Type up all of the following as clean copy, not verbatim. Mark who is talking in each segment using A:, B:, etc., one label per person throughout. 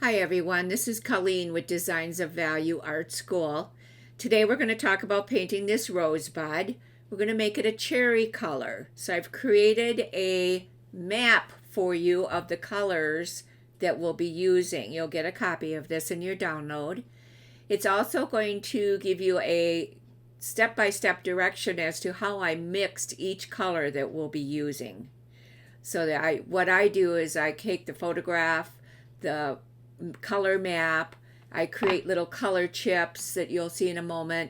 A: Hi everyone, this is Colleen with Designs of Value Art School. Today we're going to talk about painting this rosebud. We're going to make it a cherry color. So I've created a map for you of the colors that we'll be using. You'll get a copy of this in your download. It's also going to give you a step-by-step direction as to how I mixed each color that we'll be using. So that what I do is I take the photograph, the color map, I create little color chips that you'll see in a moment,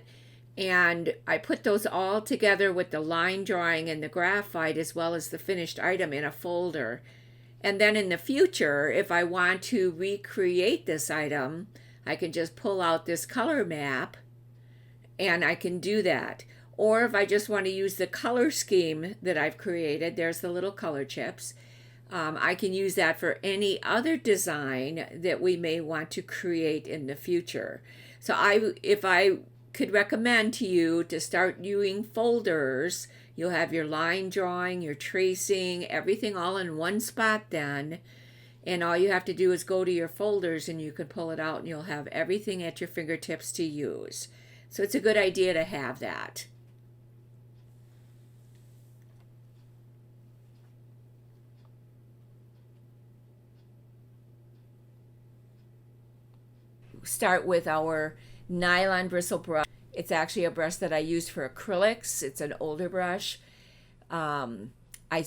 A: and I put those all together with the line drawing and the graphite as well as the finished item in a folder. And then in the future, if I want to recreate this item, I can just pull out this color map and I can do that. Or if I just want to use the color scheme that I've created, there's the little color chips, I can use that for any other design that we may want to create in the future. So if I could recommend to you to start doing folders, you'll have your line drawing, your tracing, everything all in one spot then. And all you have to do is go to your folders and you can pull it out and you'll have everything at your fingertips to use. So it's a good idea to have that. Start with our nylon bristle brush. It's actually a brush that I use for acrylics. It's an older brush. I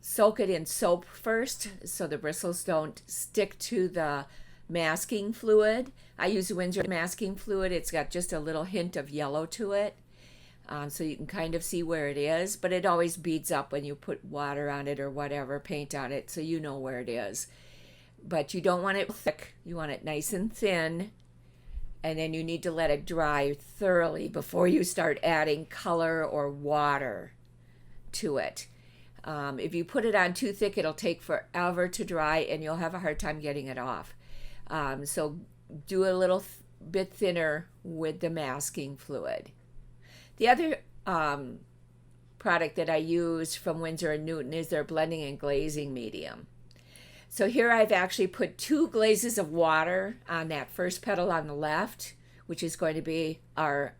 A: soak it in soap first so the bristles don't stick to the masking fluid. I use Windsor masking fluid. It's got just a little hint of yellow to it, so you can kind of see where it is, but it always beads up when you put water on it or whatever, paint on it, so you know where it is. But you don't want it thick. You want it nice and thin, and then you need to let it dry thoroughly before you start adding color or water to it. If you put it on too thick, it'll take forever to dry and you'll have a hard time getting it off. So do a little bit thinner with the masking fluid. The other product that I use from Winsor & Newton is their blending and glazing medium. So here I've actually put 2 glazes of water on that first petal on the left, which is going to be our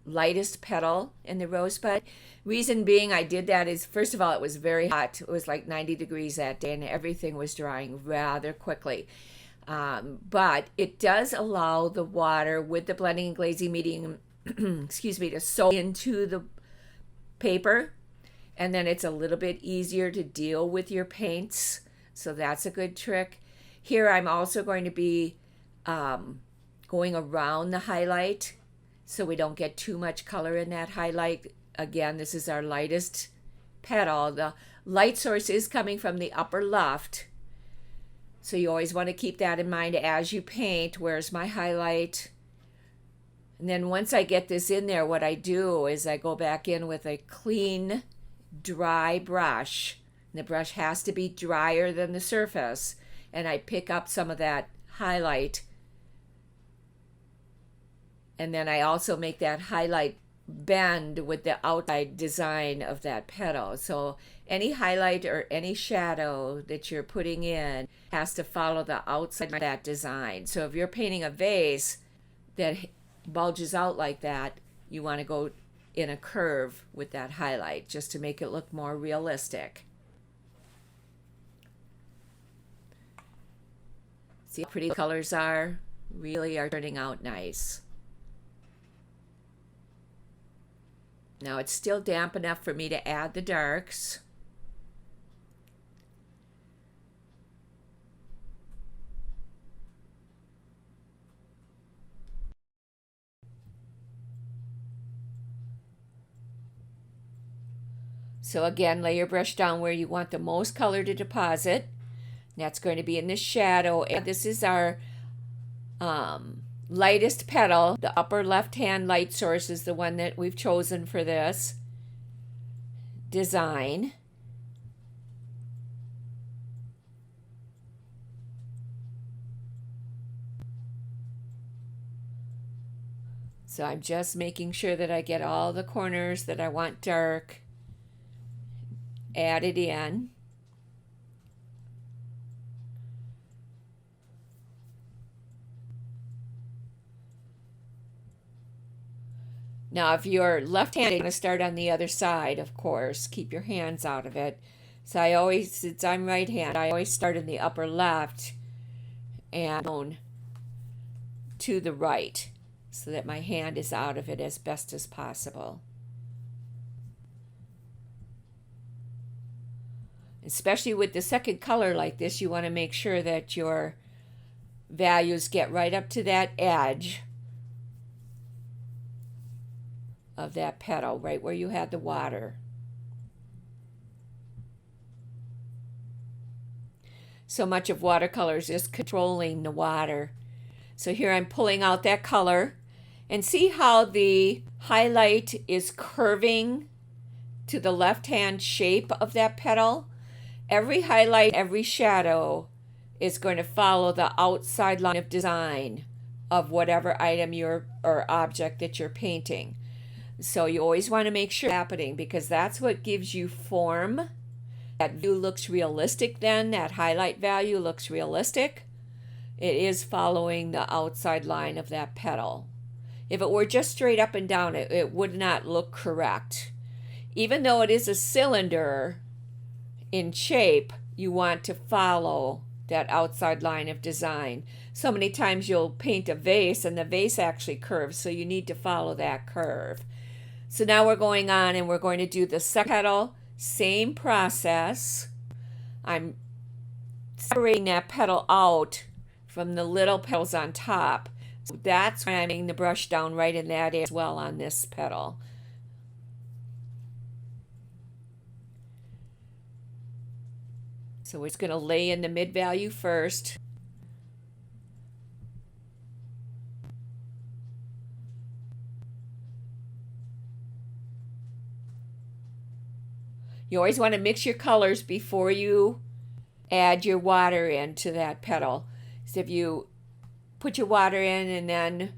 A: lightest petal in the rosebud. Reason being I did that is, first of all, it was very hot. It was like 90 degrees that day and everything was drying rather quickly. But it does allow the water with the blending and glazing medium excuse me, to soak into the paper, and then it's a little bit easier to deal with your paints. So that's a good trick. Here I'm also going to be going around the highlight so we don't get too much color in that highlight. Again, this is our lightest petal. The light source is coming from the upper left, so you always want to keep that in mind as you paint. Where's my highlight? And then once I get this in there, what I do is I go back in with a clean, dry brush. And the brush has to be drier than the surface. And I pick up some of that highlight. And then I also make that highlight bend with the outside design of that petal. So any highlight or any shadow that you're putting in has to follow the outside of that design. So if you're painting a vase that bulges out like that, you want to go in a curve with that highlight just to make it look more realistic. See how pretty the colors are? Really are turning out nice. Now it's still damp enough for me to add the darks. So again, lay your brush down where you want the most color to deposit. That's going to be in the shadow. And this is our lightest petal. The upper left-hand light source is the one that we've chosen for this design. So I'm just making sure that I get all the corners that I want dark added in. Now, if you're left-handed, you're going to start on the other side, of course. Keep your hands out of it. So I always, since I'm right-handed, I always start in the upper left and to the right so that my hand is out of it as best as possible. Especially with the second color like this, you want to make sure that your values get right up to that edge of that petal, right where you had the water. So much of watercolors is controlling the water. So here I'm pulling out that color, and see how the highlight is curving to the left-hand shape of that petal? Every highlight, every shadow is going to follow the outside line of design of whatever item or object that you're painting. So you always want to make sure it's happening, because that's what gives you form. That view looks realistic then, that highlight value looks realistic. It is following the outside line of that petal. If it were just straight up and down, it would not look correct. Even though it is a cylinder in shape, you want to follow that outside line of design. So many times you'll paint a vase and the vase actually curves, so you need to follow that curve. So now we're going on and we're going to do the second petal, same process. I'm separating that petal out from the little petals on top. So that's why I'm laying the brush down right in that area as well on this petal. So we're just going to lay in the mid value first. You always want to mix your colors before you add your water into that petal. So if you put your water in and then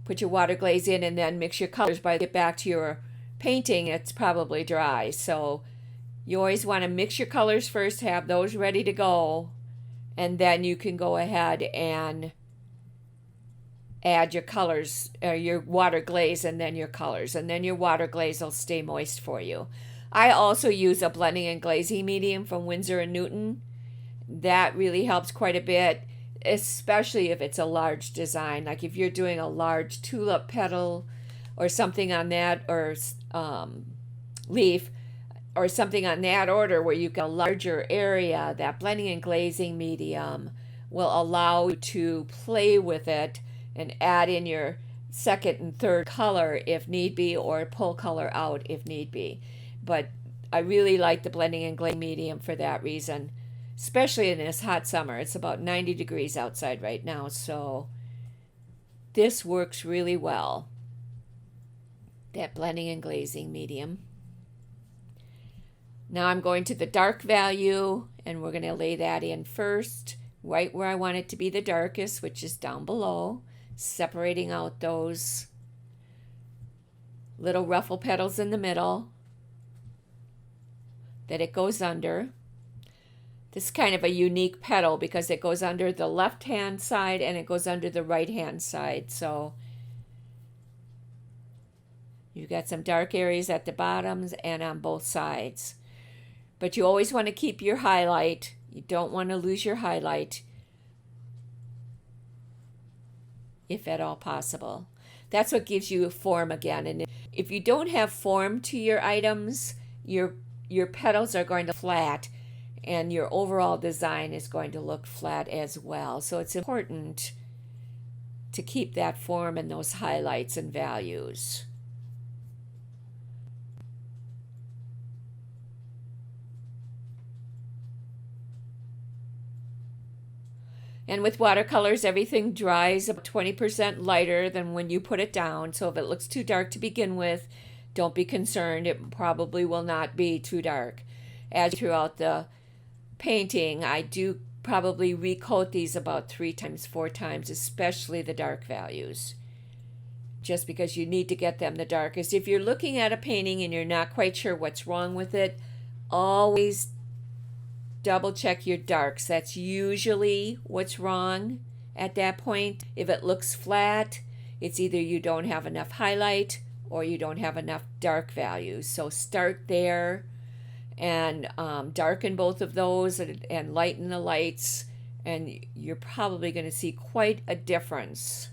A: put your water glaze in and then mix your colors, by the time you get back to your painting, it's probably dry. So you always want to mix your colors first, have those ready to go, and then you can go ahead and add your colors, or your water glaze, and then your colors, and then your water glaze will stay moist for you. I also use a blending and glazing medium from Winsor & Newton. That really helps quite a bit, especially if it's a large design. Like if you're doing a large tulip petal or something on that, or leaf, or something on that order where you've got a larger area, that blending and glazing medium will allow you to play with it and add in your second and third color if need be, or pull color out if need be. But I really like the blending and glazing medium for that reason, especially in this hot summer. It's about 90 degrees outside right now, so this works really well, that blending and glazing medium. Now I'm going to the dark value, and we're going to lay that in first, right where I want it to be the darkest, which is down below, separating out those little ruffle petals in the middle that it goes under. This is kind of a unique petal because it goes under the left-hand side and it goes under the right-hand side. So you've got some dark areas at the bottoms and on both sides. But you always want to keep your highlight. You don't want to lose your highlight, if at all possible. That's what gives you a form again. And if you don't have form to your items, your petals are going to flat, and your overall design is going to look flat as well. So it's important to keep that form and those highlights and values. And with watercolors, everything dries about 20% lighter than when you put it down. So if it looks too dark to begin with, don't be concerned. It probably will not be too dark. As throughout the painting, I do probably recoat these about 3 times, 4 times, especially the dark values, just because you need to get them the darkest. If you're looking at a painting and you're not quite sure what's wrong with it, always double check your darks. That's usually what's wrong at that point. If it looks flat, it's either you don't have enough highlight or you don't have enough dark values. So start there and darken both of those and lighten the lights, and you're probably going to see quite a difference.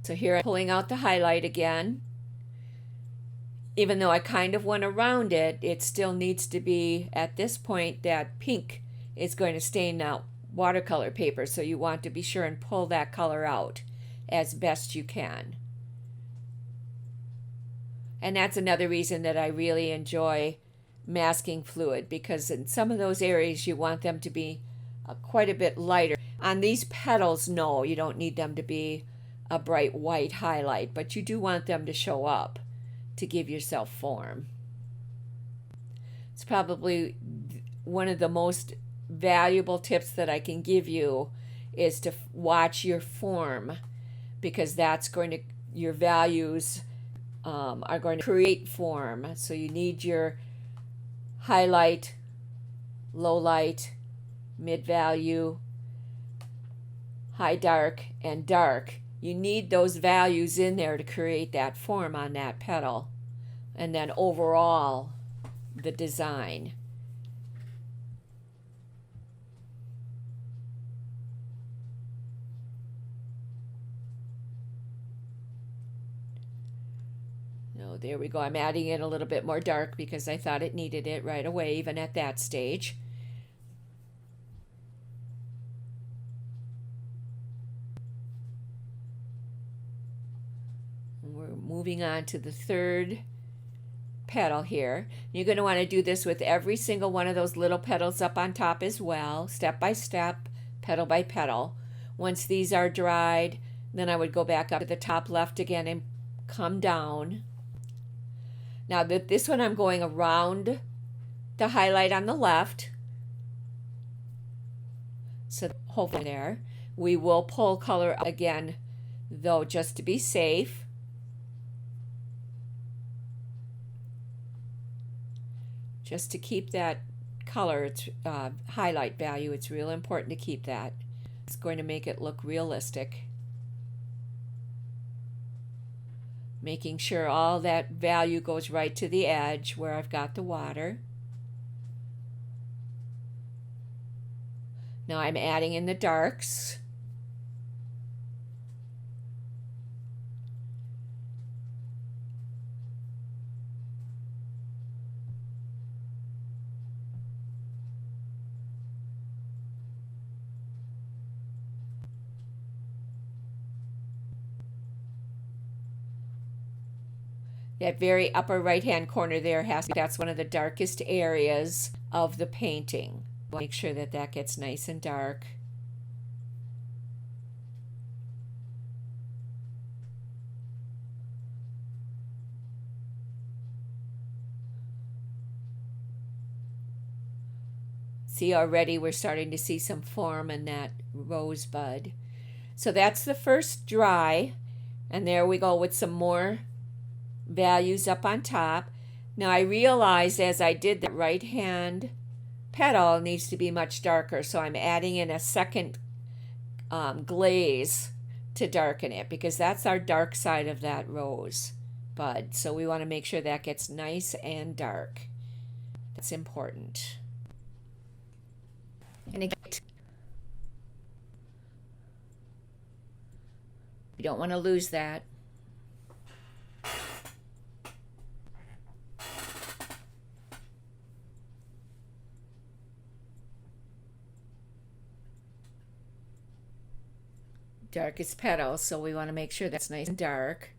A: So here I'm pulling out the highlight again. Even though I kind of went around it, it still needs to be, at this point, that pink is going to stain that watercolor paper, so you want to be sure and pull that color out as best you can. And that's another reason that I really enjoy masking fluid, because in some of those areas you want them to be quite a bit lighter. On these petals, no, you don't need them to be a bright white highlight, but you do want them to show up to give yourself form. It's probably one of the most valuable tips that I can give you is to watch your form, because that's going to, your values are going to create form. So you need your highlight, low light, mid value, high dark, and dark. You need those values in there to create that form on that petal, and then overall the design. Oh, there we go. I'm adding in a little bit more dark because I thought it needed it right away, even at that stage. We're moving on to the third petal here. You're going to want to do this with every single one of those little petals up on top as well, step by step, petal by petal. Once these are dried, then I would go back up to the top left again and come down. Now this one I'm going around the highlight on the left. So hopefully there. We will pull color again though, just to be safe. Just to keep that color, its highlight value, it's real important to keep that. It's going to make it look realistic. Making sure all that value goes right to the edge where I've got the water. Now I'm adding in the darks. That very upper right hand corner there that's one of the darkest areas of the painting. Make sure that that gets nice and dark. See, already we're starting to see some form in that rosebud. So that's the first dry, and there we go with some more values up on top. Now I realized as I did the right hand petal needs to be much darker, so I'm adding in a second glaze to darken it, because that's our dark side of that rose bud. So we want to make sure that gets nice and dark. That's important. And again, you don't want to lose that. Darkest petal, so we want to make sure that's nice and dark.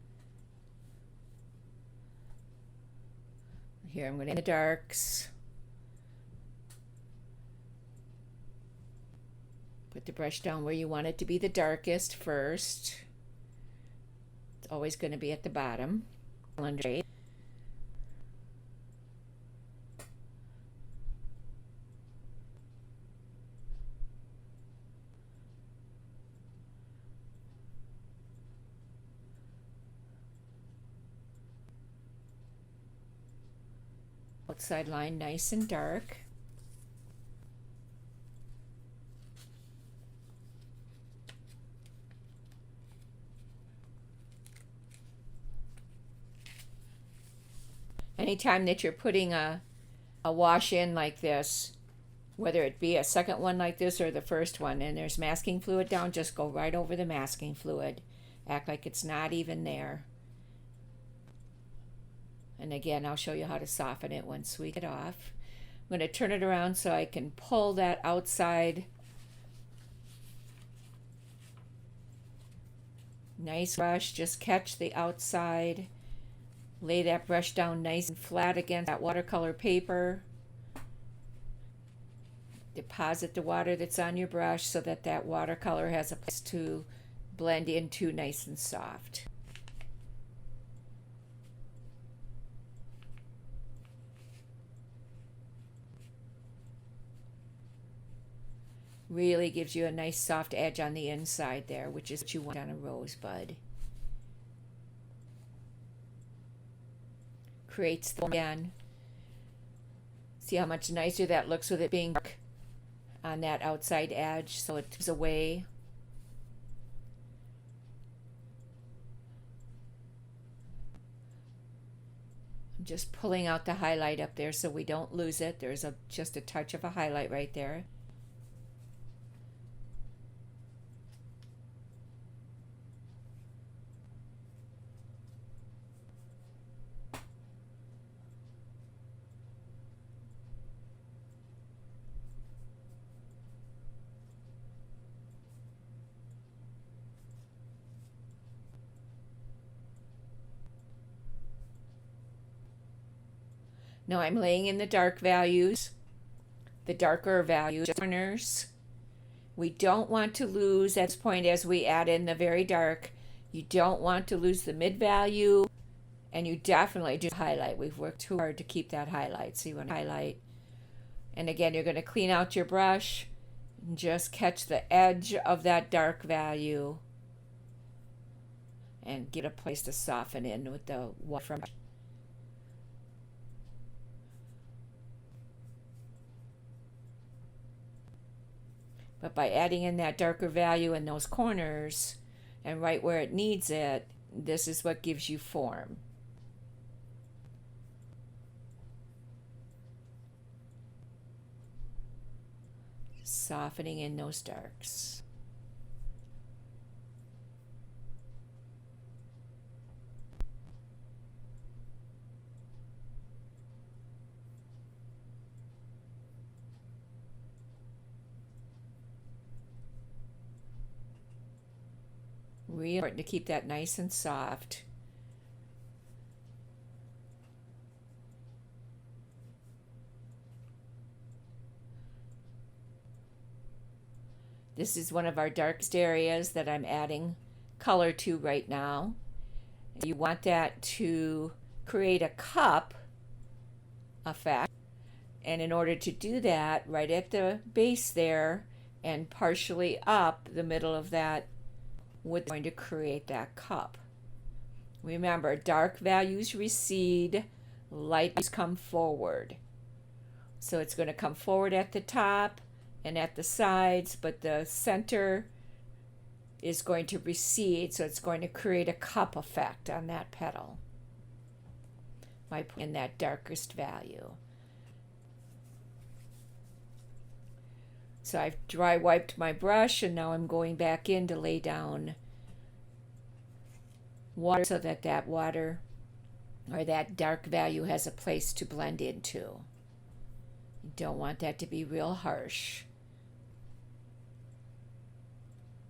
A: Here I'm going to add the darks. Put the brush down where you want it to be the darkest first. It's always going to be at the bottom. outside line nice and dark. Anytime that you're putting a wash in like this, whether it be a second one like this or the first one, and there's masking fluid down, just go right over the masking fluid. Act like it's not even there. And again, I'll show you how to soften it once we get off. I'm going to turn it around so I can pull that outside. Nice brush, just catch the outside. Lay that brush down nice and flat against that watercolor paper. Deposit the water that's on your brush so that that watercolor has a place to blend into nice and soft. Really gives you a nice soft edge on the inside there, which is what you want on a rosebud. Creates the again. See how much nicer that looks with it being dark on that outside edge, so it takes away. I'm just pulling out the highlight up there so we don't lose it. There's just a touch of a highlight right there. Now I'm laying in the dark values, the darker values, corners. We don't want to lose at this point as we add in the very dark. You don't want to lose the mid value, and you definitely do highlight. We've worked too hard to keep that highlight, so you want to highlight. And again, you're going to clean out your brush and just catch the edge of that dark value and get a place to soften in with the water from. But by adding in that darker value in those corners and right where it needs it, this is what gives you form. Softening in those darks. Really important to keep that nice and soft. This is one of our darkest areas that I'm adding color to right now. You want that to create a cup effect. And in order to do that, right at the base there and partially up the middle of that, we're going to create that cup. Remember, dark values recede, light values come forward. So it's going to come forward at the top and at the sides, but the center is going to recede, so it's going to create a cup effect on that petal by putting in that darkest value. So I've dry wiped my brush, and now I'm going back in to lay down water so that that water or that dark value has a place to blend into. You don't want that to be real harsh.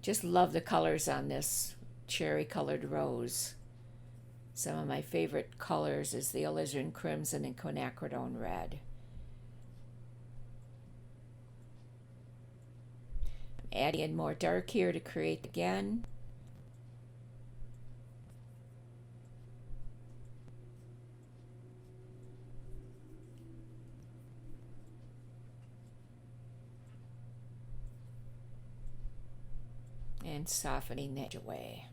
A: Just love the colors on this cherry colored rose. Some of my favorite colors is the Alizarin Crimson and Quinacridone Red. Adding in more dark here to create again. And softening that away.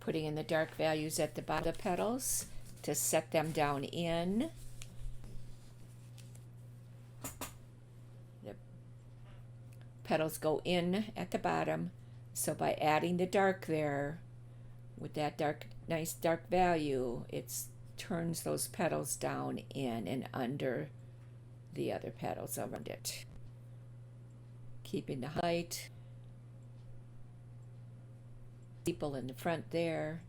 A: Putting in the dark values at the bottom of the petals to set them down in. The petals go in at the bottom, so by adding the dark there with that nice dark value, it turns those petals down in and under the other petals around it. Keeping the light, people in the front there.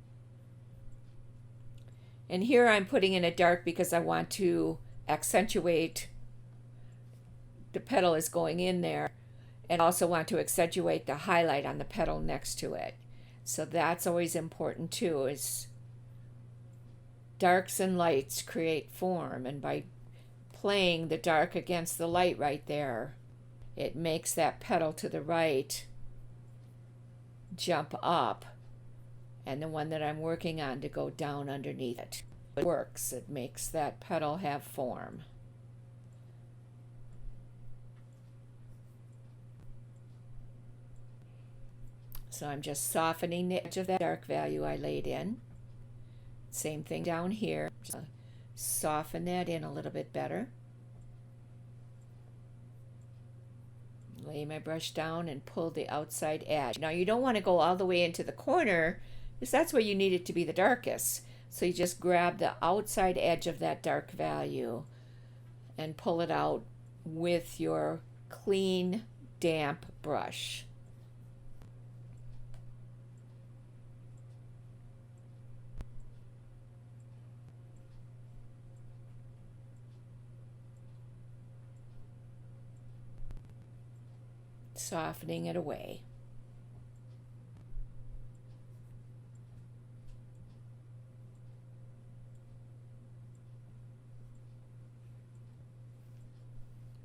A: And here I'm putting in a dark because I want to accentuate the petal is going in there, and also want to accentuate the highlight on the petal next to it. So that's always important too, is darks and lights create form, and by playing the dark against the light right there, it makes that petal to the right jump up, and the one that I'm working on to go down underneath it. It works. It makes that petal have form. So I'm just softening the edge of that dark value I laid in. Same thing down here. Just soften that in a little bit better. Lay my brush down and pull the outside edge. Now you don't want to go all the way into the corner, because that's where you need it to be the darkest. So you just grab the outside edge of that dark value and pull it out with your clean, damp brush. Softening it away.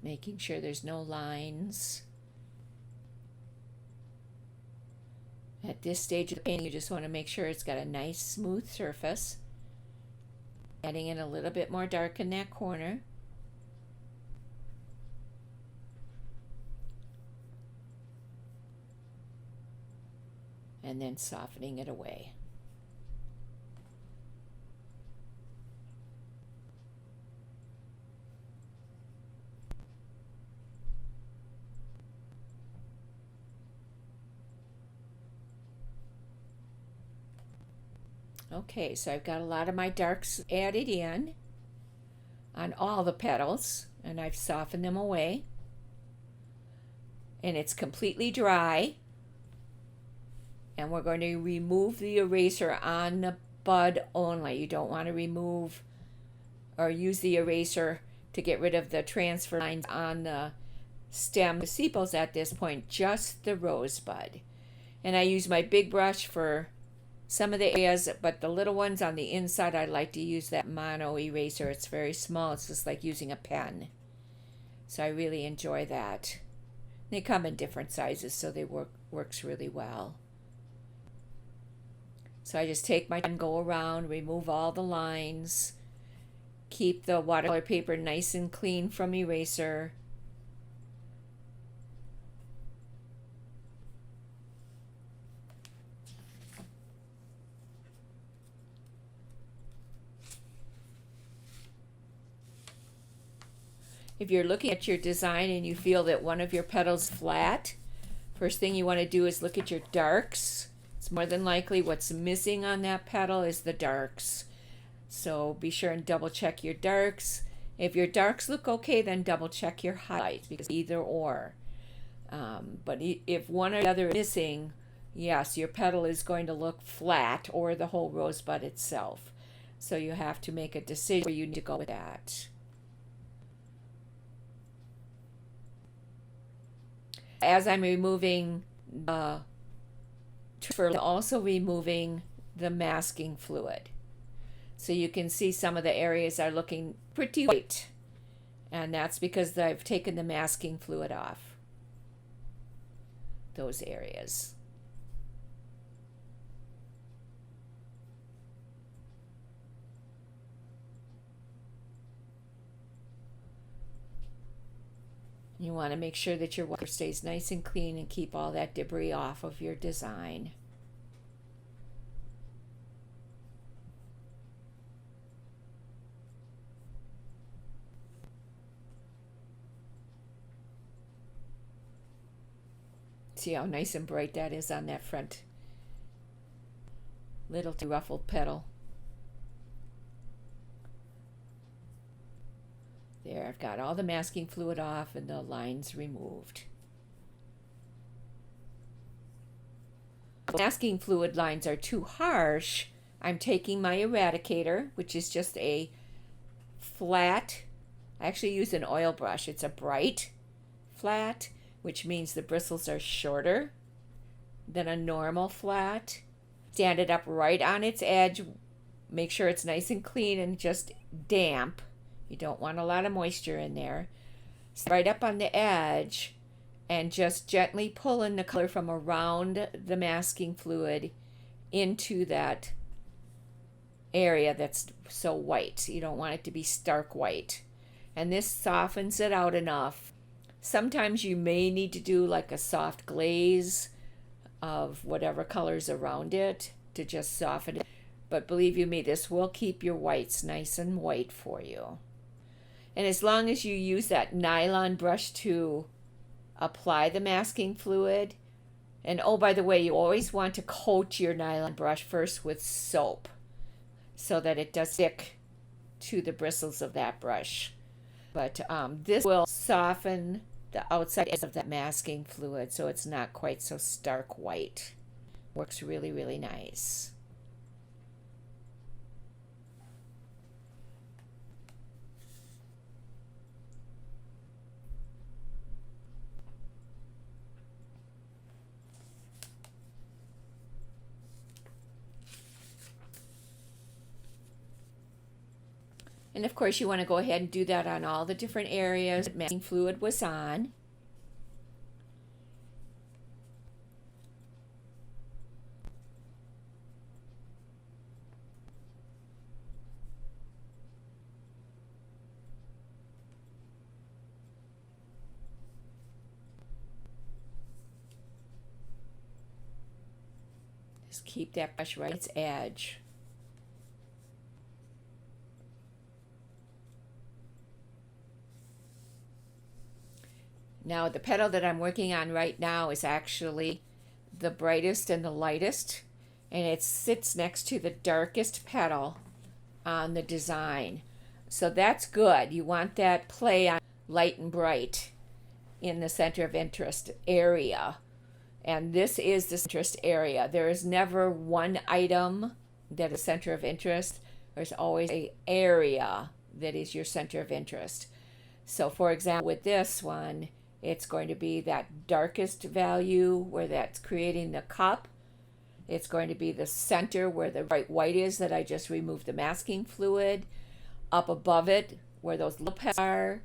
A: Making sure there's no lines. At this stage of the painting, you just want to make sure it's got a nice smooth surface. Adding in a little bit more dark in that corner. And then softening it away. Okay, so I've got a lot of my darks added in on all the petals, and I've softened them away. And it's completely dry. And we're going to remove the eraser on the bud only. You don't want to remove or use the eraser to get rid of the transfer lines on the stem, the sepals at this point, just the rosebud. And I use my big brush for some of the areas, but the little ones on the inside, I like to use that mono eraser. It's very small. It's just like using a pen. So I really enjoy that. They come in different sizes, so they works really well. So I just take my time, go around, remove all the lines, keep the watercolor paper nice and clean from eraser. If you're looking at your design and you feel that one of your petals is flat, first thing you want to do is look at your darks. It's more than likely what's missing on that petal is the darks. So be sure and double check your darks. If your darks look okay, then double check your highlights, because either or. But if one or the other is missing, yes, your petal is going to look flat, or the whole rosebud itself. So you have to make a decision where you need to go with that. As I'm removing the transfer, I'm also removing the masking fluid. So you can see some of the areas are looking pretty white, and that's because I've taken the masking fluid off those areas. You want to make sure that your water stays nice and clean and keep all that debris off of your design. See how nice and bright that is on that front little ruffled petal. There, I've got all the masking fluid off and the lines removed. If masking fluid lines are too harsh, I'm taking my eradicator, which is just a flat, I actually use an oil brush. It's a bright flat, which means the bristles are shorter than a normal flat. Stand it up right on its edge. Make sure it's nice and clean and just damp. You don't want a lot of moisture in there. Right up on the edge and just gently pull in the color from around the masking fluid into that area that's so white. You don't want it to be stark white. And this softens it out enough. Sometimes you may need to do like a soft glaze of whatever colors around it to just soften it. But believe you me, this will keep your whites nice and white for you. And as long as you use that nylon brush to apply the masking fluid, and oh, by the way, you always want to coat your nylon brush first with soap so that it does stick to the bristles of that brush. But this will soften the outside edge of that masking fluid so it's not quite so stark white. Works really, really nice. And of course you want to go ahead and do that on all the different areas that masking fluid was on. Just keep that brush right at its edge. Now the petal that I'm working on right now is actually the brightest and the lightest, and it sits next to the darkest petal on the design. So that's good. You want that play on light and bright in the center of interest area. And this is the interest area. There is never one item that is center of interest. There's always an area that is your center of interest. So for example, with this one, it's going to be that darkest value where that's creating the cup. It's going to be the center where the bright white is that I just removed the masking fluid. Up above it where those little petals are,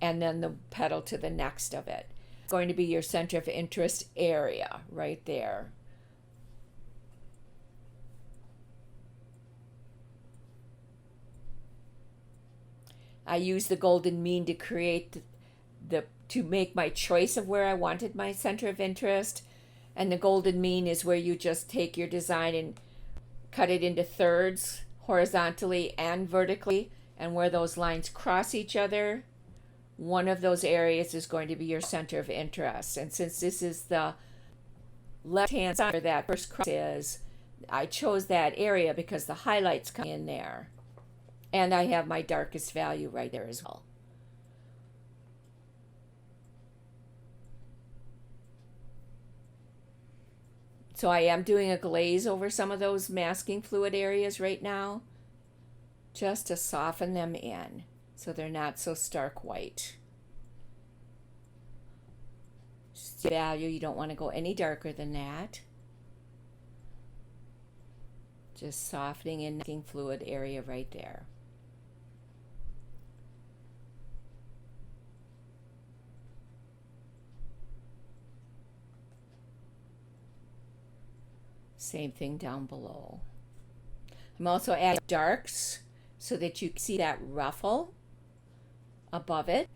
A: and then the petal to the next of it. It's going to be your center of interest area right there. I used the golden mean to create to make my choice of where I wanted my center of interest. And the golden mean is where you just take your design and cut it into thirds horizontally and vertically, and where those lines cross each other, one of those areas is going to be your center of interest. And since this is the left hand side where that first cross is, I chose that area because the highlights come in there, and I have my darkest value right there as well. So I am doing a glaze over some of those masking fluid areas right now, just to soften them in so they're not so stark white. Just value, you don't want to go any darker than that. Just softening in the masking fluid area right there. Same thing down below. I'm also adding darks so that you can see that ruffle above it.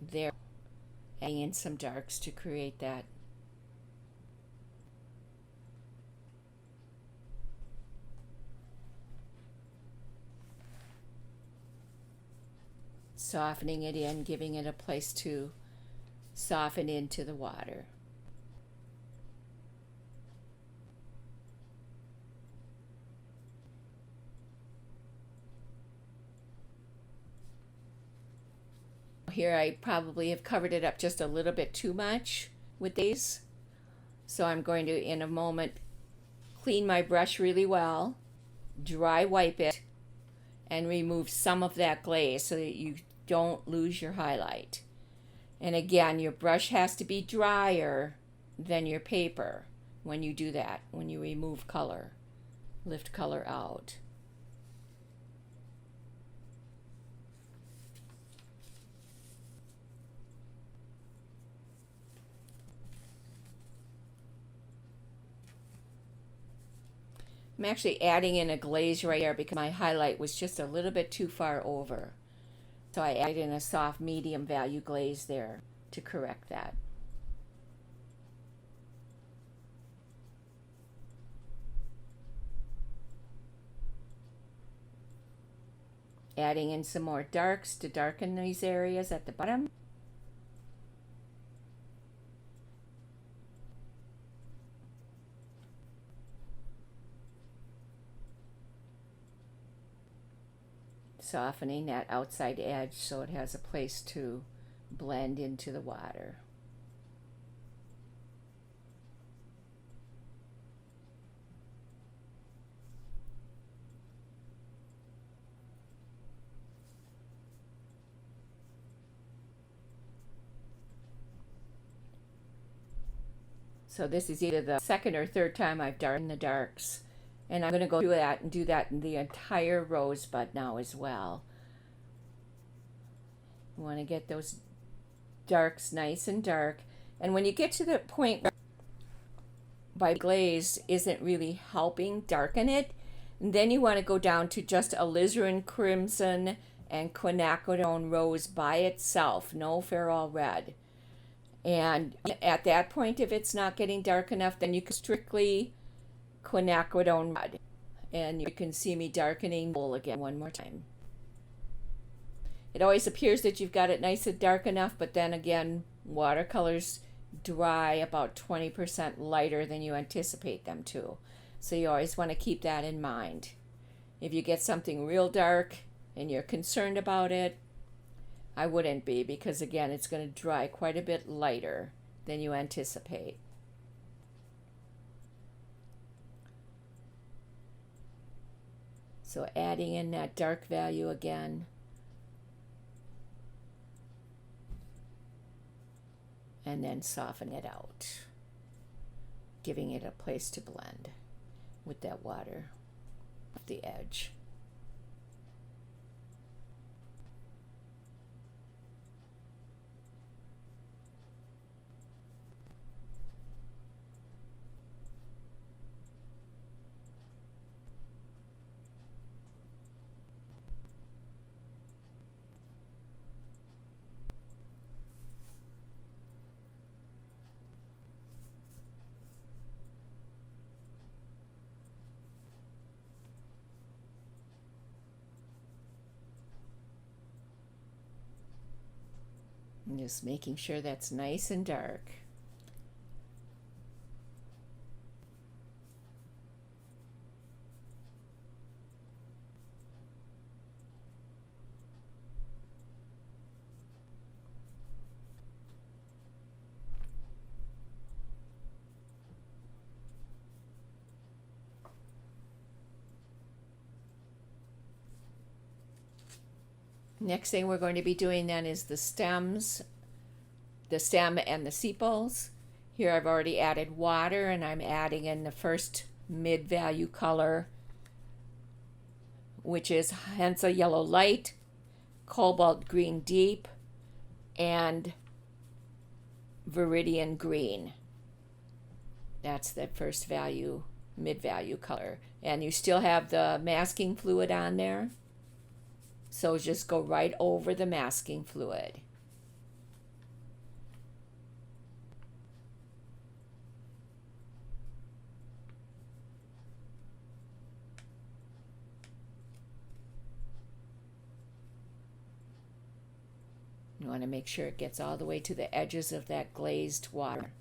A: There, adding in some darks to create that. softening it in, giving it a place to soften into the water. Here I probably have covered it up just a little bit too much with these. So I'm going to, in a moment, clean my brush really well, dry wipe it, and remove some of that glaze so that you don't lose your highlight. And again, your brush has to be drier than your paper when you do that, when you remove color, lift color out. I'm actually adding in a glaze right here because my highlight was just a little bit too far over. So I added in a soft medium value glaze there to correct that. Adding in some more darks to darken these areas at the bottom. Softening that outside edge so it has a place to blend into the water. So this is either the second or third time I've darkened the darks. And I'm going to go through that and do that in the entire rosebud now as well. You want to get those darks nice and dark. And when you get to the point where by glaze isn't really helping darken it, then you want to go down to just Alizarin Crimson and Quinacridone Rose by itself, no Farol Red. And at that point, if it's not getting dark enough, then you can strictly Quinacridone Red. And you can see me darkening wool again one more time. It always appears that you've got it nice and dark enough, but then again, watercolors dry about 20% lighter than you anticipate them to. So you always want to keep that in mind. If you get something real dark and you're concerned about it, I wouldn't be, because again, it's going to dry quite a bit lighter than you anticipate. So adding in that dark value again. And then soften it out, giving it a place to blend with that water off the edge. And just making sure that's nice and dark. Next thing we're going to be doing then is the stems, the stem and the sepals. Here I've already added water, and I'm adding in the first mid-value color, which is Hansa Yellow Light, Cobalt Green Deep, and Viridian Green. That's the first value, mid-value color. And you still have the masking fluid on there. So just go right over the masking fluid. You want to make sure it gets all the way to the edges of that glazed water.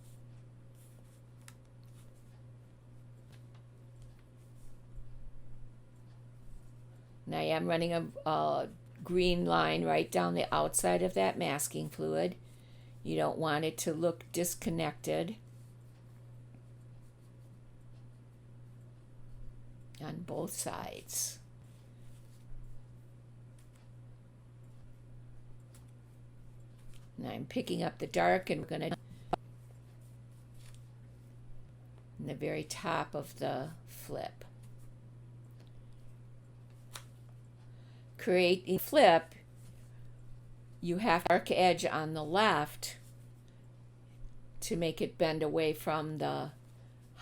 A: And I am running a green line right down the outside of that masking fluid. You don't want it to look disconnected on both sides. And I'm picking up the dark, and we're going to in the very top of the flip. Create a flip, you have dark edge on the left to make it bend away from the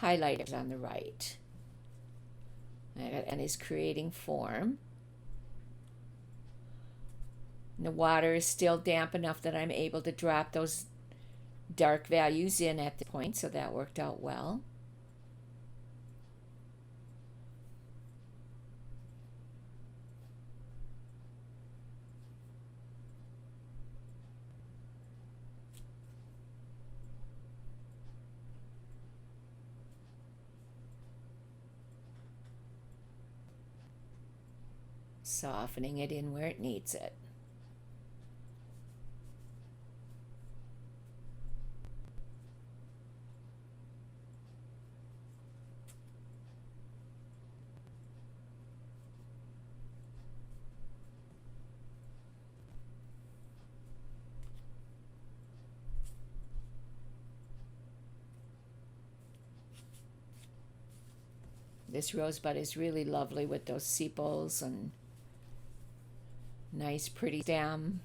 A: highlighters on the right. And is creating form. And the water is still damp enough that I'm able to drop those dark values in at the point, so that worked out well. Softening it in where it needs it. This rosebud is really lovely with those sepals and nice pretty stem.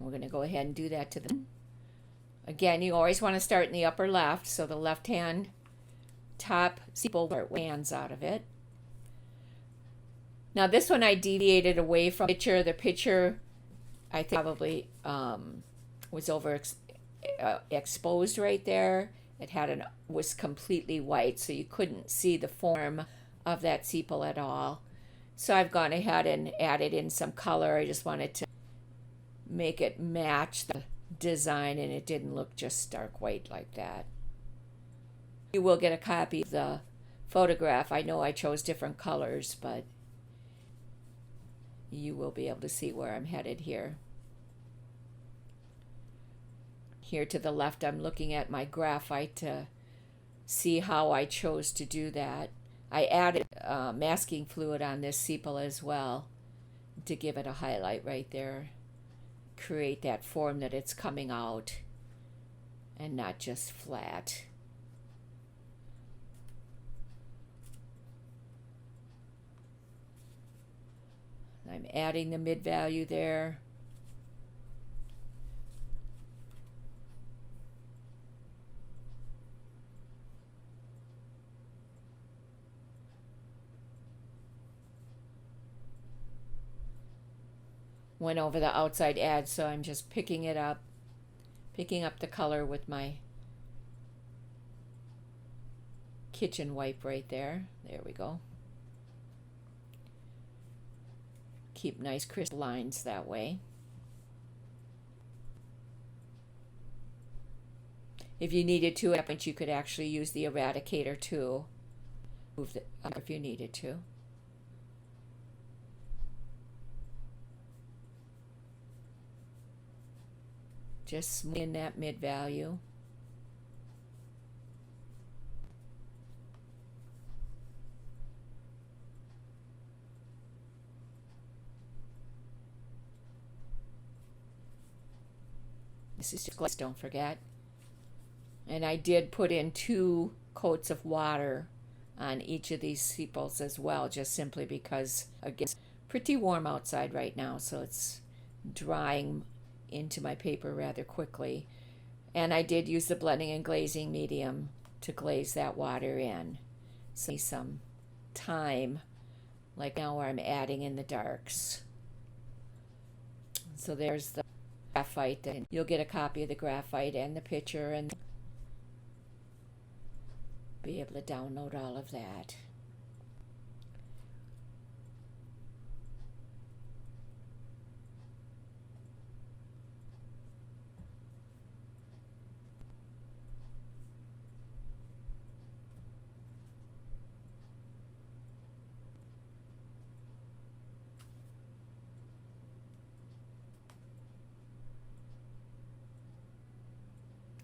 A: We're going to go ahead and do that to them. Again, you always want to start in the upper left, so the left hand top sepal where it lands out of it. Now this one I deviated away from the picture. The picture I think probably was exposed right there. It was completely white, so you couldn't see the form of that sepal at all. So I've gone ahead and added in some color. I just wanted to make it match the design, and it didn't look just stark white like that. You will get a copy of the photograph. I know I chose different colors, but you will be able to see where I'm headed here. Here to the left, I'm looking at my graphite to see how I chose to do that. I added masking fluid on this sepal as well to give it a highlight right there. Create that form that it's coming out and not just flat. I'm adding the mid value there. Went over the outside edge, so I'm just picking up the color with my kitchen wipe right there. There we go. Keep nice crisp lines that way. If you needed to, at point you could actually use the eradicator too. Move it if you needed to. Just smooth in that mid value. This is just glass, don't forget. And I did put in 2 coats of water on each of these sepals as well, just simply because, again, it's pretty warm outside right now, so it's drying into my paper rather quickly. And I did use the blending and glazing medium to glaze that water in. So some time, like now where I'm adding in the darks. So there's the graphite, and you'll get a copy of the graphite and the picture and be able to download all of that.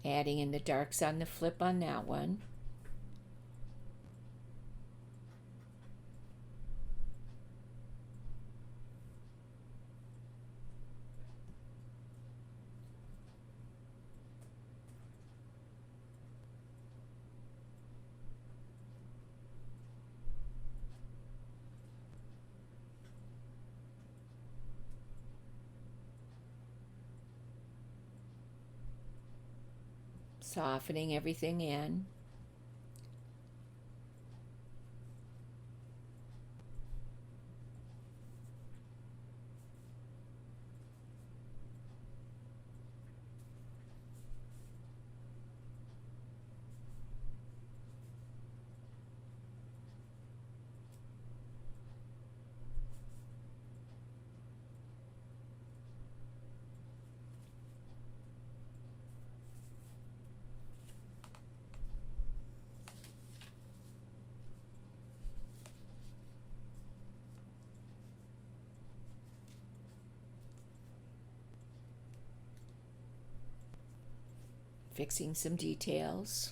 A: Adding in the darks on the flip on that one. Softening everything in. Fixing some details,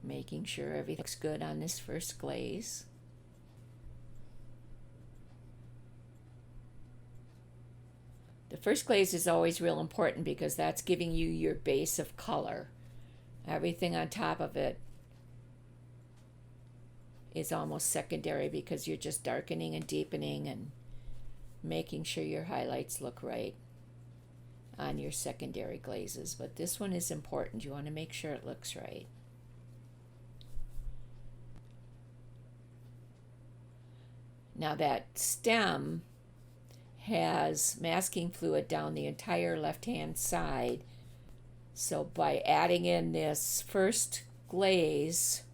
A: making sure everything looks good on this first glaze. The first glaze is always real important because that's giving you your base of color. Everything on top of it is almost secondary because you're just darkening and deepening and making sure your highlights look right on your secondary glazes. But this one is important. You want to make sure it looks right. Now that stem has masking fluid down the entire left-hand side. So by adding in this first glaze,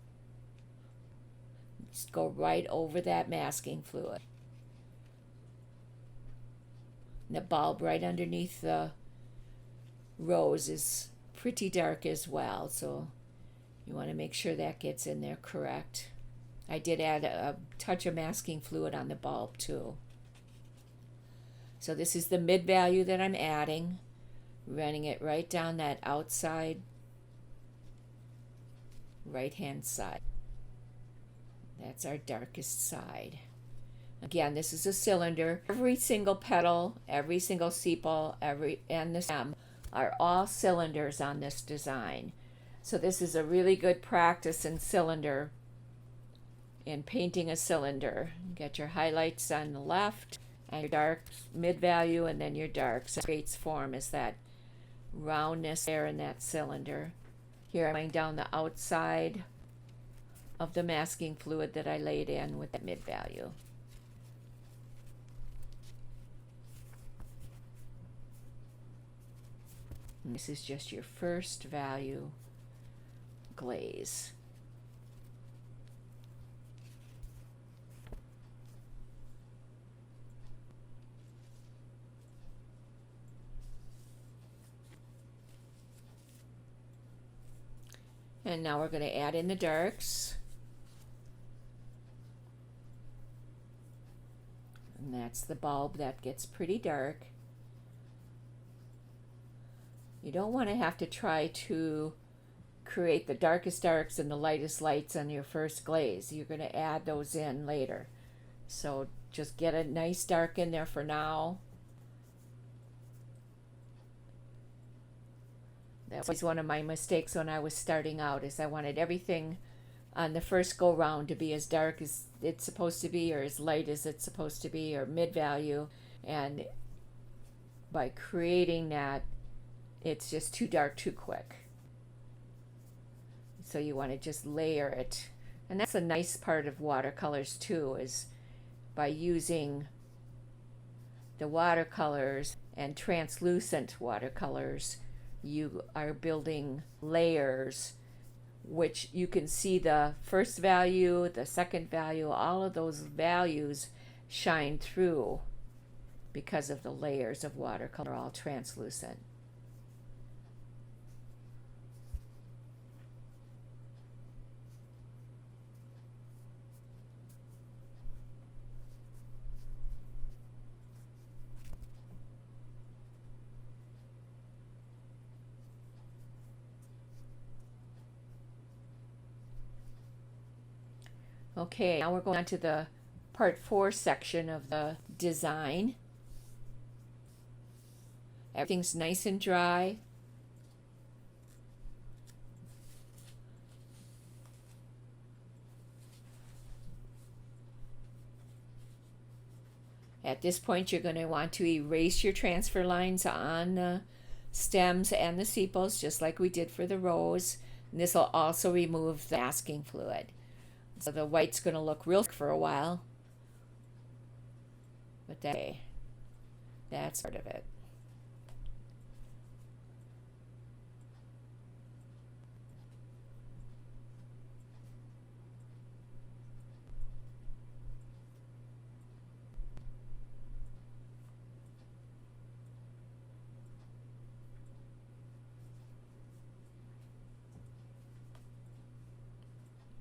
A: just go right over that masking fluid. And the bulb right underneath the rose is pretty dark as well, so you want to make sure that gets in there correct. I did add a touch of masking fluid on the bulb too. So this is the mid value that I'm adding, running it right down that outside right hand side. That's our darkest side. Again, this is a cylinder. Every single petal, every single sepal, and the stem are all cylinders on this design. So this is a really good practice in cylinder, in painting a cylinder. Get your highlights on the left and your dark mid value and then your darks. So creates form is that roundness there in that cylinder. Here I'm going down the outside of the masking fluid that I laid in with that mid value. And this is just your first value glaze. And now we're going to add in the darks. And that's the bulb that gets pretty dark. You don't want to have to try to create the darkest darks and the lightest lights on your first glaze. You're going to add those in later. So just get a nice dark in there for now. That was one of my mistakes when I was starting out, is I wanted everything on the first go round to be as dark as it's supposed to be, or as light as it's supposed to be, or mid value. And by creating that, it's just too dark too quick. So you want to just layer it. And that's a nice part of watercolors too, is by using the watercolors and translucent watercolors, you are building layers, which you can see the first value, the second value, all of those values shine through because of the layers of watercolor, all translucent. Okay, now we're going on to the part 4 section of the design. Everything's nice and dry. At this point, you're going to want to erase your transfer lines on the stems and the sepals, just like we did for the rose. And this will also remove the masking fluid. So the white's going to look real for a while. But that's part of it.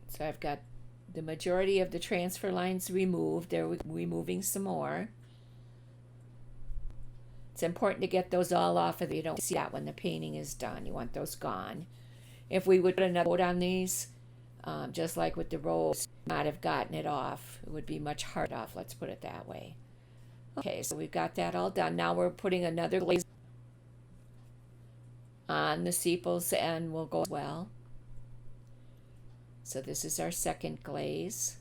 A: So I've got the majority of the transfer lines removed. They're removing some more. It's important to get those all off of there. You don't see that when the painting is done. You want those gone. If we would put another coat on these, just like with the rose, not have gotten it off. It would be much harder off, let's put it that way. Okay, so we've got that all done. Now we're putting another glaze on the sepals and we'll go as well. So this is our second glaze.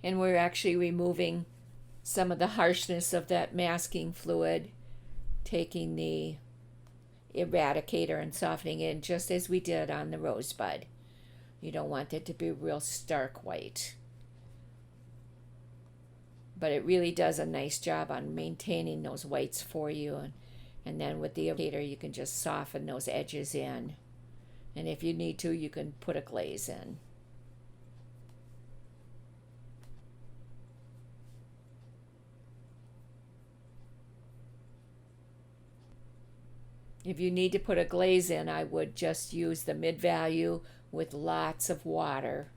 A: And we're actually removing some of the harshness of that masking fluid, taking the eradicator and softening it just as we did on the rosebud. You don't want it to be real stark white. But it really does a nice job on maintaining those whites for you. And then with the eradicator, you can just soften those edges in. And if you need to, you can put a glaze in. If you need to put a glaze in, I would just use the mid-value with lots of water.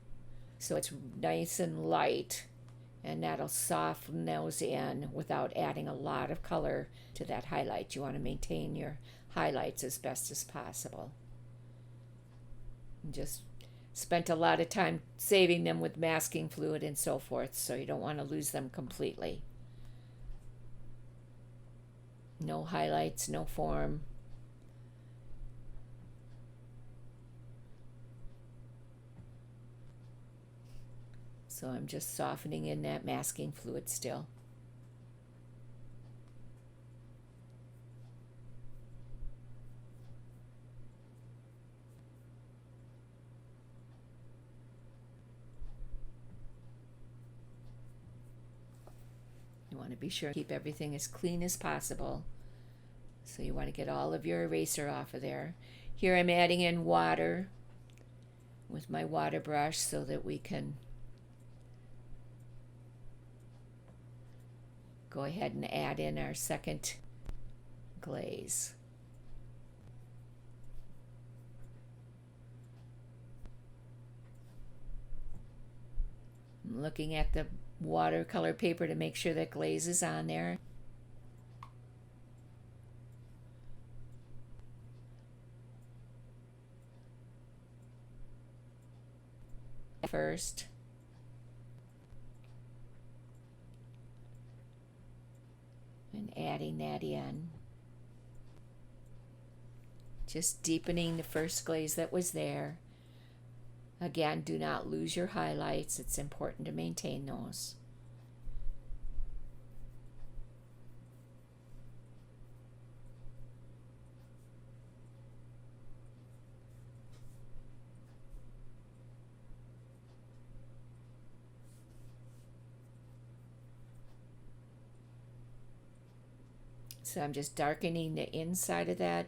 A: So it's nice and light. And that'll soften those in without adding a lot of color to that highlight. You want to maintain your highlights as best as possible. And just spent a lot of time saving them with masking fluid and so forth, so you don't want to lose them completely. No highlights, no form. So I'm just softening in that masking fluid still. You want to be sure to keep everything as clean as possible. So you want to get all of your eraser off of there. Here I'm adding in water with my water brush so that we can go ahead and add in our second glaze. I'm looking at the watercolor paper to make sure that glaze is on there. First. And adding that in. Just deepening the first glaze that was there. Again, do not lose your highlights. It's important to maintain those. So I'm just darkening the inside of that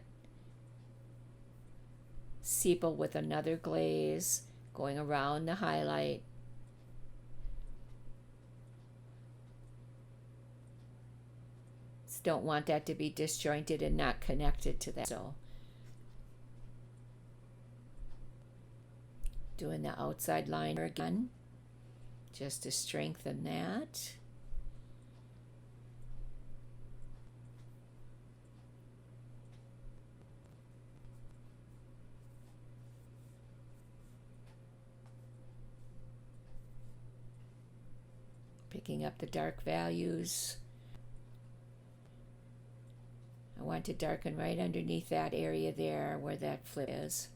A: sepal with another glaze, going around the highlight. Just don't want that to be disjointed and not connected to that. So doing the outside liner again, just to strengthen that. Picking up the dark values. I want to darken right underneath that area there where that flip is.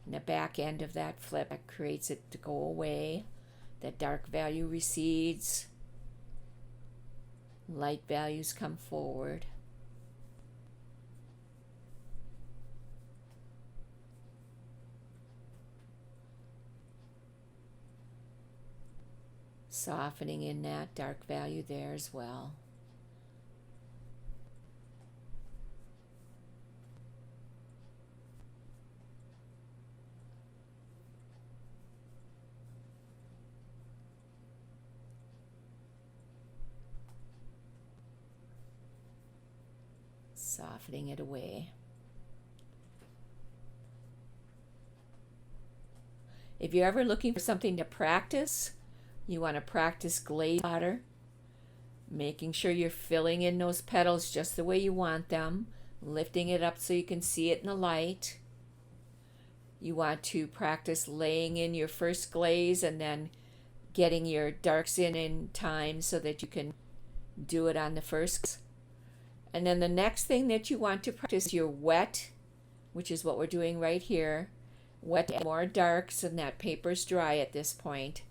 A: And the back end of that flip, that creates it to go away. That dark value recedes. Light values come forward. Softening in that dark value there as well. Softening it away. If you're ever looking for something to practice, you want to practice glaze water, making sure you're filling in those petals just the way you want them, lifting it up so you can see it in the light. You want to practice laying in your first glaze and then getting your darks in time so that you can do it on the first. And then the next thing that you want to practice is your wet, which is what we're doing right here. Wet and more darks, and that paper's dry at this point.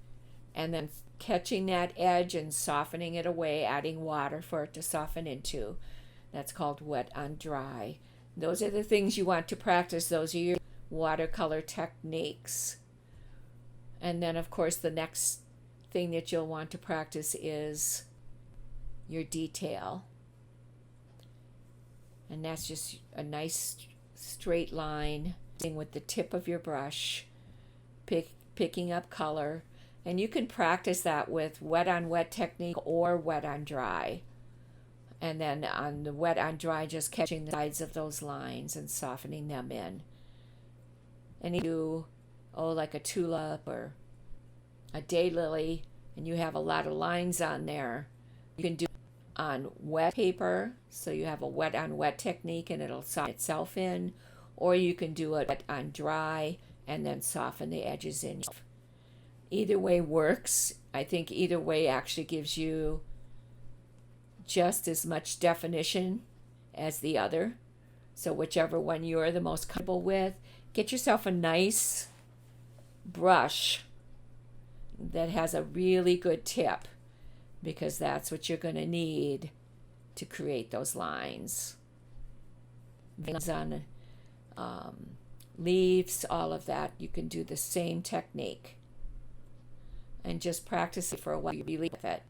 A: And then catching that edge and softening it away, adding water for it to soften into. That's called wet on dry. Those are the things you want to practice. Those are your watercolor techniques. And then, of course, the next thing that you'll want to practice is your detail. And that's just a nice straight line with the tip of your brush, picking up color. And you can practice that with wet on wet technique or wet on dry. And then on the wet on dry, just catching the sides of those lines and softening them in. And you do, like a tulip or a daylily, and you have a lot of lines on there. You can do on wet paper, so you have a wet on wet technique and it'll soften itself in. Or you can do it wet on dry and then soften the edges in. Either way works. I think either way actually gives you just as much definition as the other. So whichever one you're the most comfortable with, get yourself a nice brush that has a really good tip, because that's what you're going to need to create those lines. On leaves, all of that, you can do the same technique. And just practice it for a while. You'll be with it.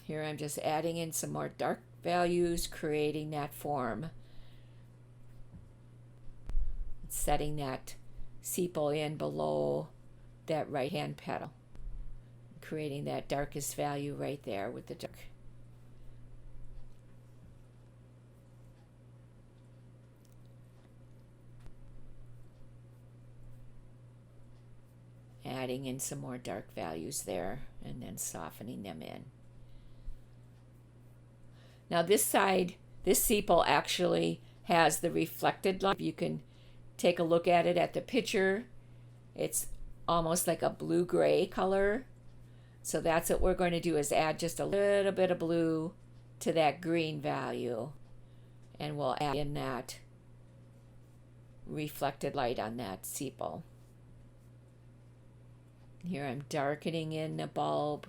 A: Here I'm just adding in some more dark values, creating that form. Setting that sepal in below that right hand petal. Creating that darkest value right there with the dark. Adding in some more dark values there and then softening them in. Now this side, this sepal actually has the reflected light. You can take a look at it at the picture. It's almost like a blue-gray color. So that's what we're going to do, is add just a little bit of blue to that green value. And we'll add in that reflected light on that sepal. Here I'm darkening in the bulb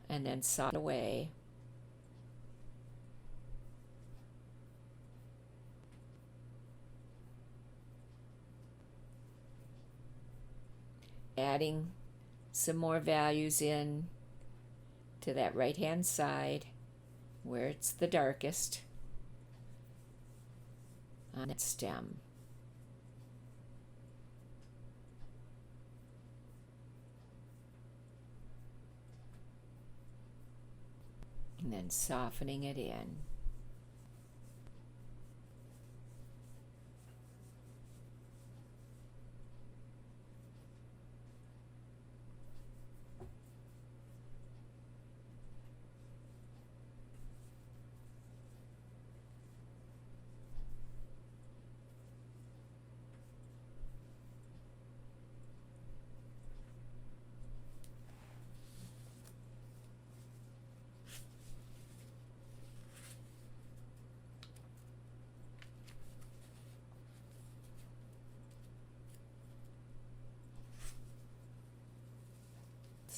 A: and then soften away. Adding some more values in to that right hand side where it's the darkest on its stem. And then softening it in.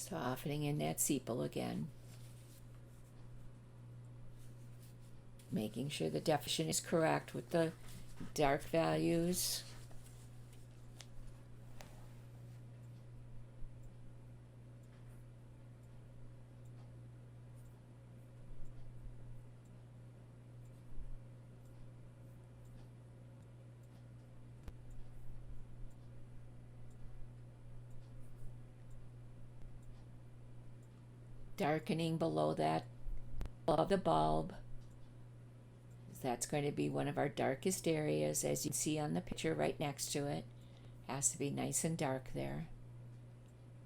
A: Softening in that sepal again. Making sure the definition is correct with the dark values. Darkening below that of the bulb. That's going to be one of our darkest areas, as you can see on the picture right next to it. Has to be nice and dark there.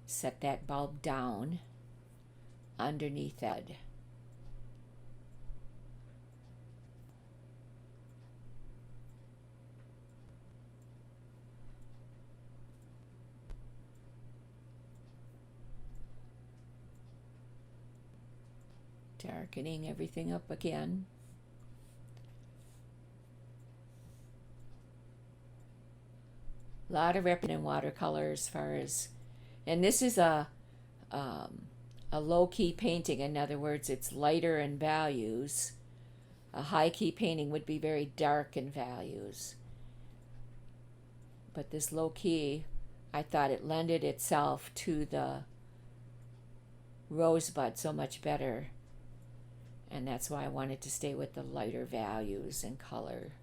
A: Set that bulb down underneath that. Darkening everything up again. A lot of repping in watercolor as far as, and this is a low-key painting. In other words, it's lighter in values. A high-key painting would be very dark in values. But this low-key, I thought it lended itself to the rosebud so much better. And that's why I wanted to stay with the lighter values and color.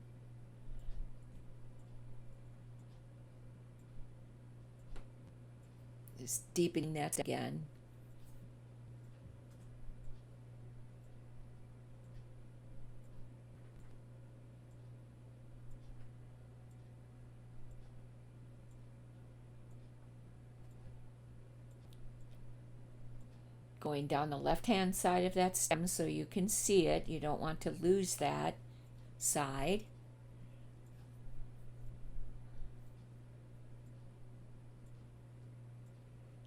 A: Just deepening that again. Going down the left-hand side of that stem so you can see it. You don't want to lose that side.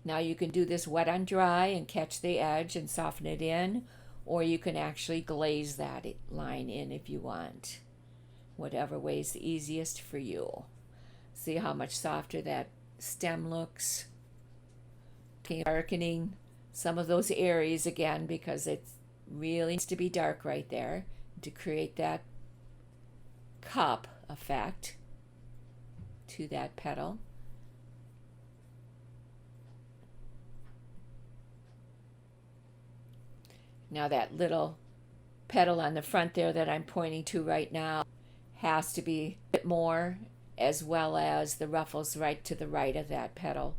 A: Now you can do this wet on dry and catch the edge and soften it in, or you can actually glaze that line in if you want. Whatever way is the easiest for you. See how much softer that stem looks. Darkening some of those areas again because it really needs to be dark right there to create that cup effect to that petal. Now that little petal on the front there that I'm pointing to right now has to be a bit more, as well as the ruffles right to the right of that petal.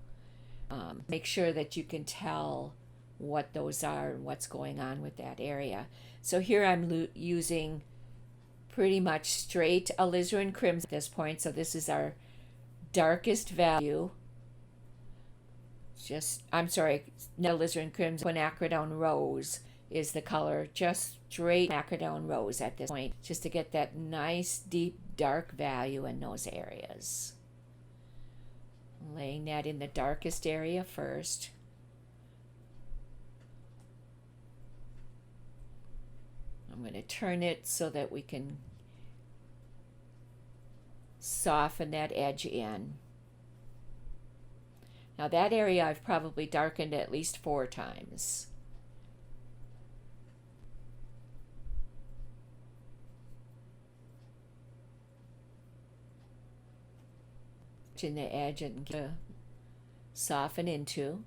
A: Make sure that you can tell what those are and what's going on with that area. So here I'm using pretty much straight Alizarin Crimson at this point. So this is our darkest value. I'm sorry, not Alizarin Crimson, Quinacridone Rose is the color, just straight Quinacridone Rose at this point, just to get that nice deep dark value in those areas. Laying that in the darkest area first. I'm going to turn it so that we can soften that edge in. Now that area I've probably darkened at least 4 times. In the edge and soften into.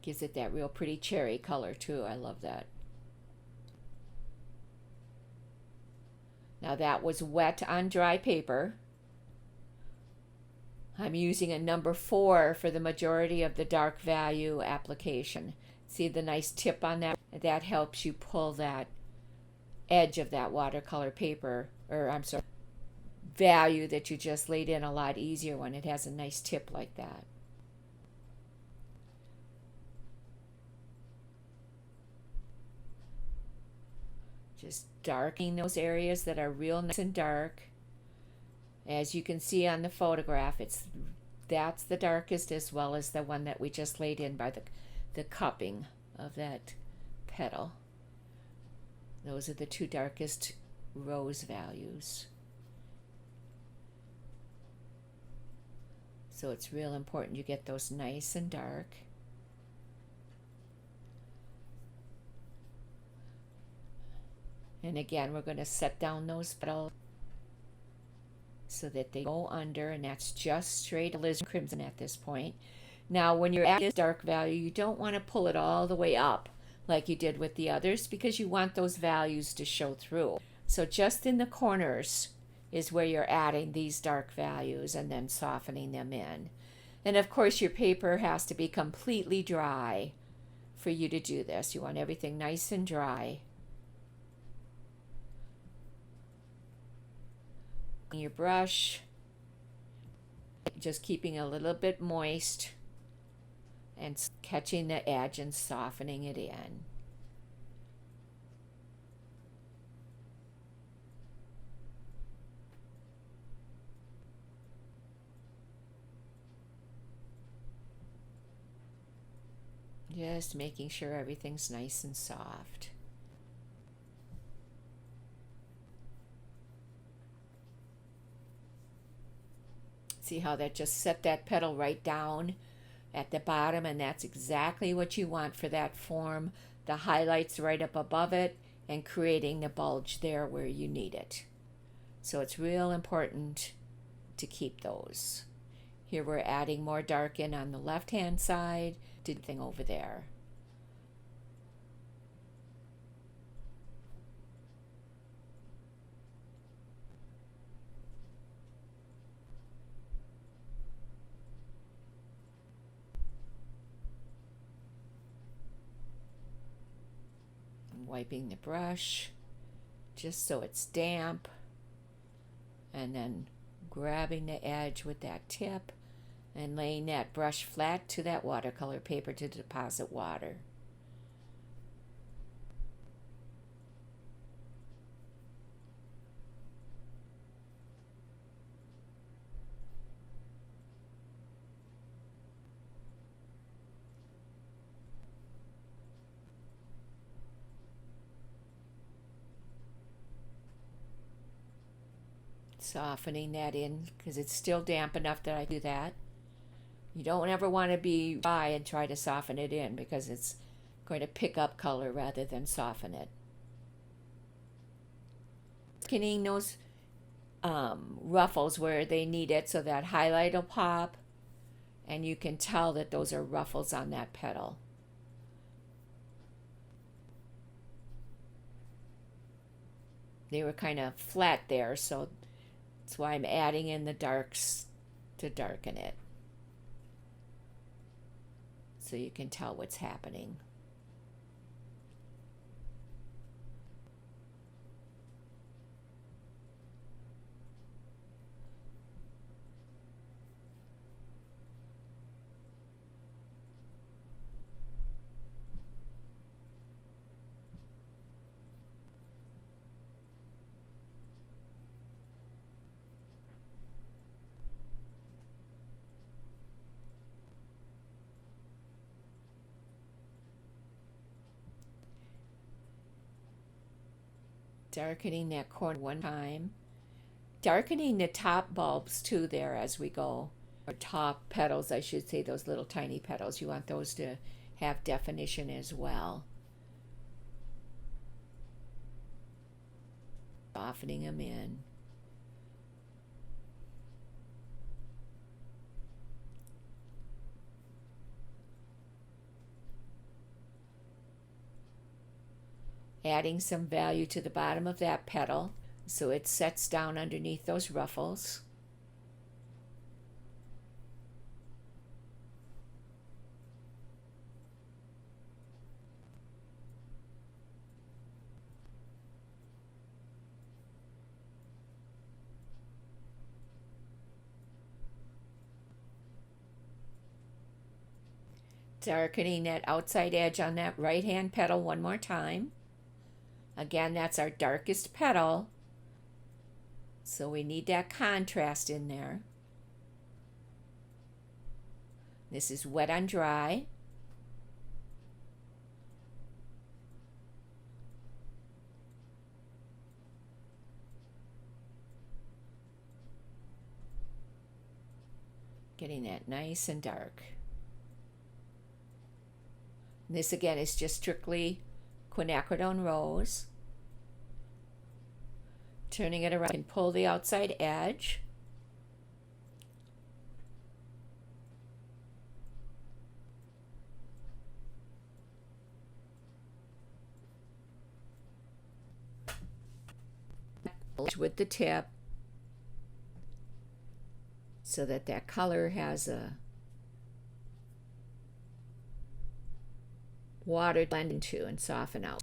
A: Gives it that real pretty cherry color too. I love that. Now that was wet on dry paper. I'm using a number 4 for the majority of the dark value application. See the nice tip on that? That helps you pull that edge of that watercolor paper, or I'm sorry, value that you just laid in a lot easier when it has a nice tip like that. Just darkening those areas that are real nice and dark. As you can see on the photograph, that's the darkest, as well as the one that we just laid in by the cupping of that petal. Those are the 2 darkest rose values. So it's real important you get those nice and dark. And again, we're going to set down those petals so that they go under, and that's just straight Alizarin Crimson at this point. Now, when you're at this dark value, you don't want to pull it all the way up like you did with the others, because you want those values to show through. So just in the corners is where you're adding these dark values and then softening them in. And of course, your paper has to be completely dry for you to do this. You want everything nice and dry. Your brush, just keeping a little bit moist and catching the edge and softening it in. Just making sure everything's nice and soft. See how that just set that petal right down at the bottom, and that's exactly what you want for that form. The highlights right up above it and creating the bulge there where you need it. So it's real important to keep those. Here we're adding more dark in on the left hand side, did thing over there. Wiping the brush just so it's damp, and then grabbing the edge with that tip and laying that brush flat to that watercolor paper to deposit water. Softening that in because it's still damp enough that I do that. You don't ever want to be dry and try to soften it in, because it's going to pick up color rather than soften it. Skinning those ruffles where they need it so that highlight will pop, and you can tell that those are ruffles on that petal. They were kind of flat there, so that's why I'm adding in the darks to darken it, so you can tell what's happening. Darkening that corner one time. Darkening the top bulbs too there as we go. Or top petals, I should say, those little tiny petals. You want those to have definition as well. Softening them in. Adding some value to the bottom of that petal so it sets down underneath those ruffles. Darkening that outside edge on that right hand petal one more time. Again, that's our darkest petal, so we need that contrast in there. This is wet on dry. Getting that nice and dark. This again is just strictly Quinacridone Rose. Turning it around and pull the outside edge. With the tip so that that color has a water blend into and soften out.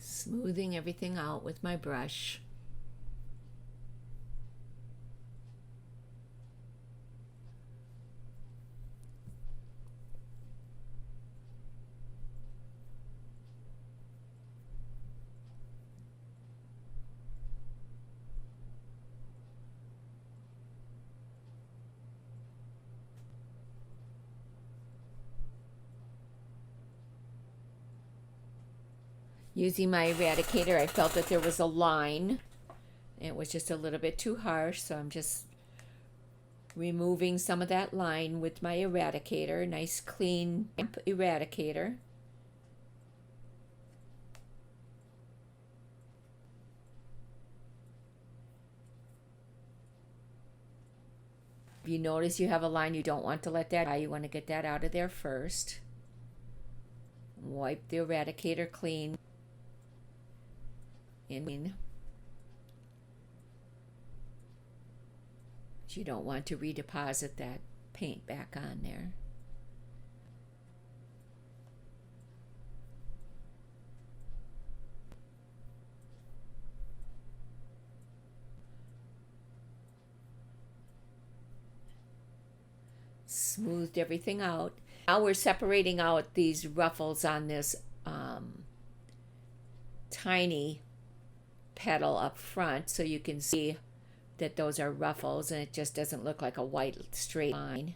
A: Smoothing everything out with my brush. Using my eradicator, I felt that there was a line. It was just a little bit too harsh, so I'm just removing some of that line with my eradicator. Nice, clean eradicator. If you notice you have a line, you don't want to let that dry. You want to get that out of there first. Wipe the eradicator clean. You don't want to redeposit that paint back on there. Smoothed everything out. Now we're separating out these ruffles on this tiny petal up front so you can see that those are ruffles and it just doesn't look like a white straight line.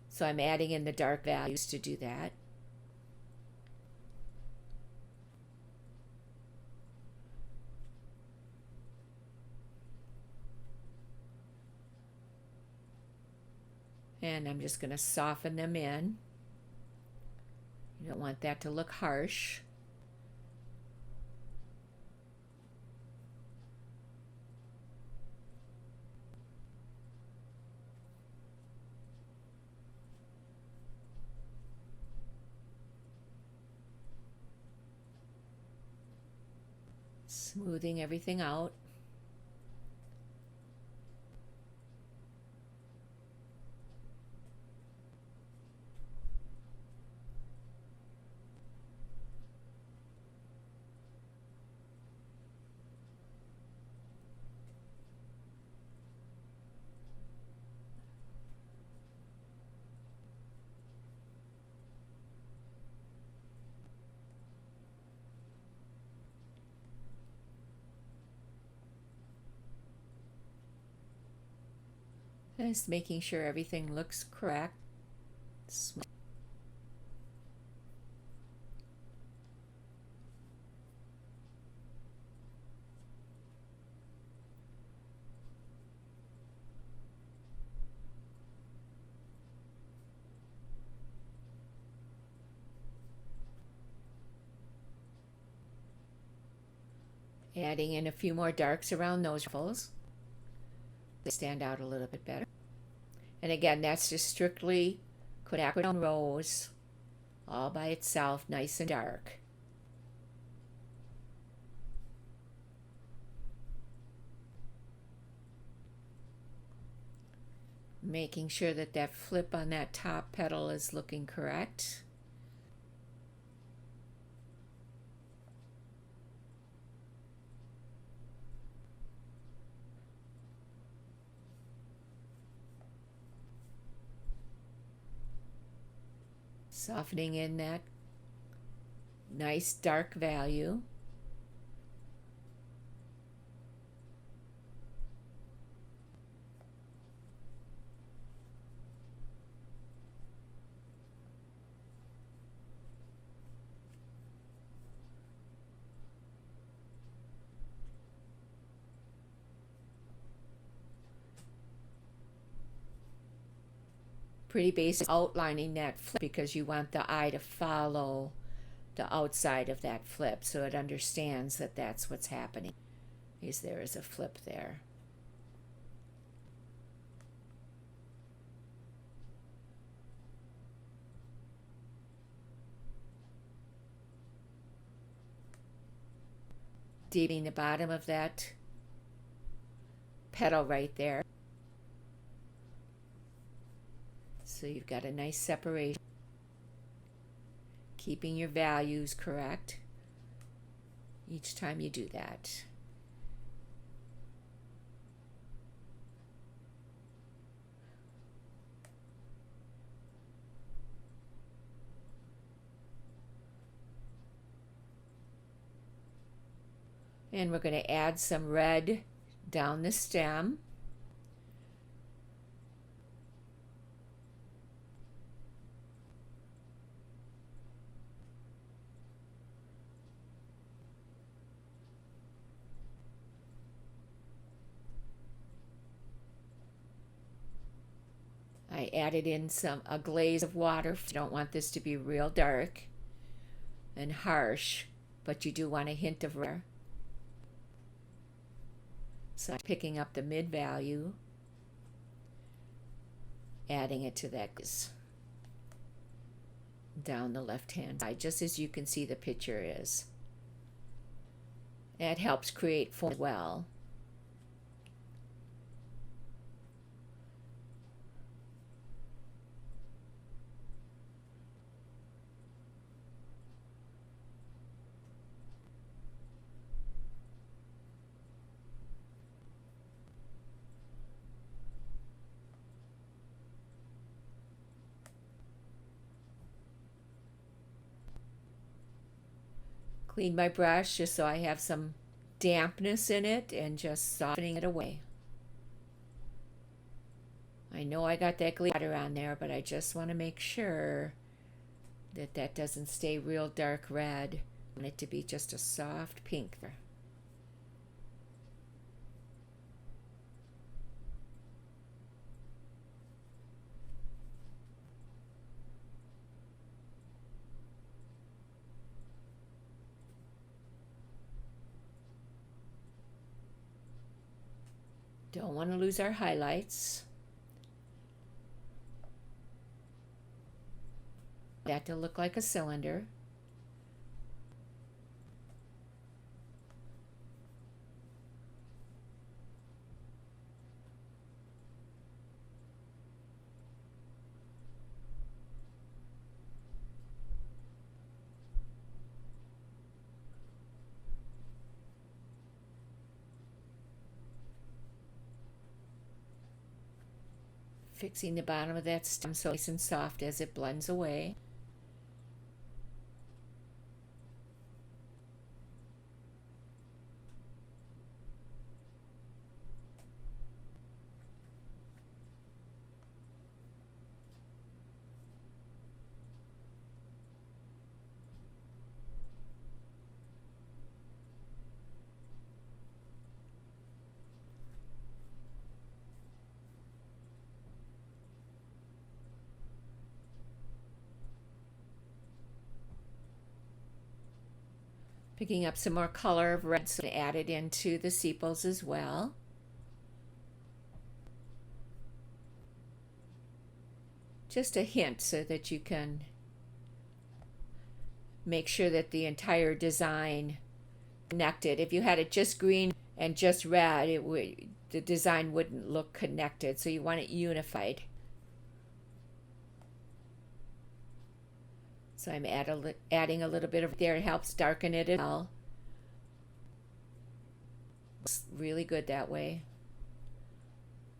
A: So I'm adding in the dark values to do that. And I'm just going to soften them in. You don't want that to look harsh. Smoothing everything out. Just making sure everything looks correct. Adding in a few more darks around those ruffles. They stand out a little bit better. And again, that's just strictly quinacridone rose, all by itself, nice and dark. Making sure that that flip on that top petal is looking correct. Softening in that nice dark value. Pretty basic outlining that flip because you want the eye to follow the outside of that flip so it understands that that's what's happening. Is there is a flip there. Deepening the bottom of that petal right there. So you've got a nice separation. Keeping your values correct each time you do that. And we're going to add some red down the stem. I added in a glaze of water. You don't want this to be real dark and harsh, but you do want a hint of red. So I'm picking up the mid value, adding it to that glaze down the left hand side, just as you can see the picture is. That helps create form as well. Clean my brush just so I have some dampness in it and just softening it away. I know I got that glitter on there, but I just want to make sure that that doesn't stay real dark red. I want it to be just a soft pink there. Don't want to lose our highlights. That to look like a cylinder. Fixing the bottom of that stem so nice and soft as it blends away. Picking up some more color of red, so add it into the sepals as well. Just a hint so that you can make sure that the entire design connected. If you had it just green and just red, the design wouldn't look connected, so you want it unified. So I'm adding a little bit of there. It helps darken it as well. Looks really good that way.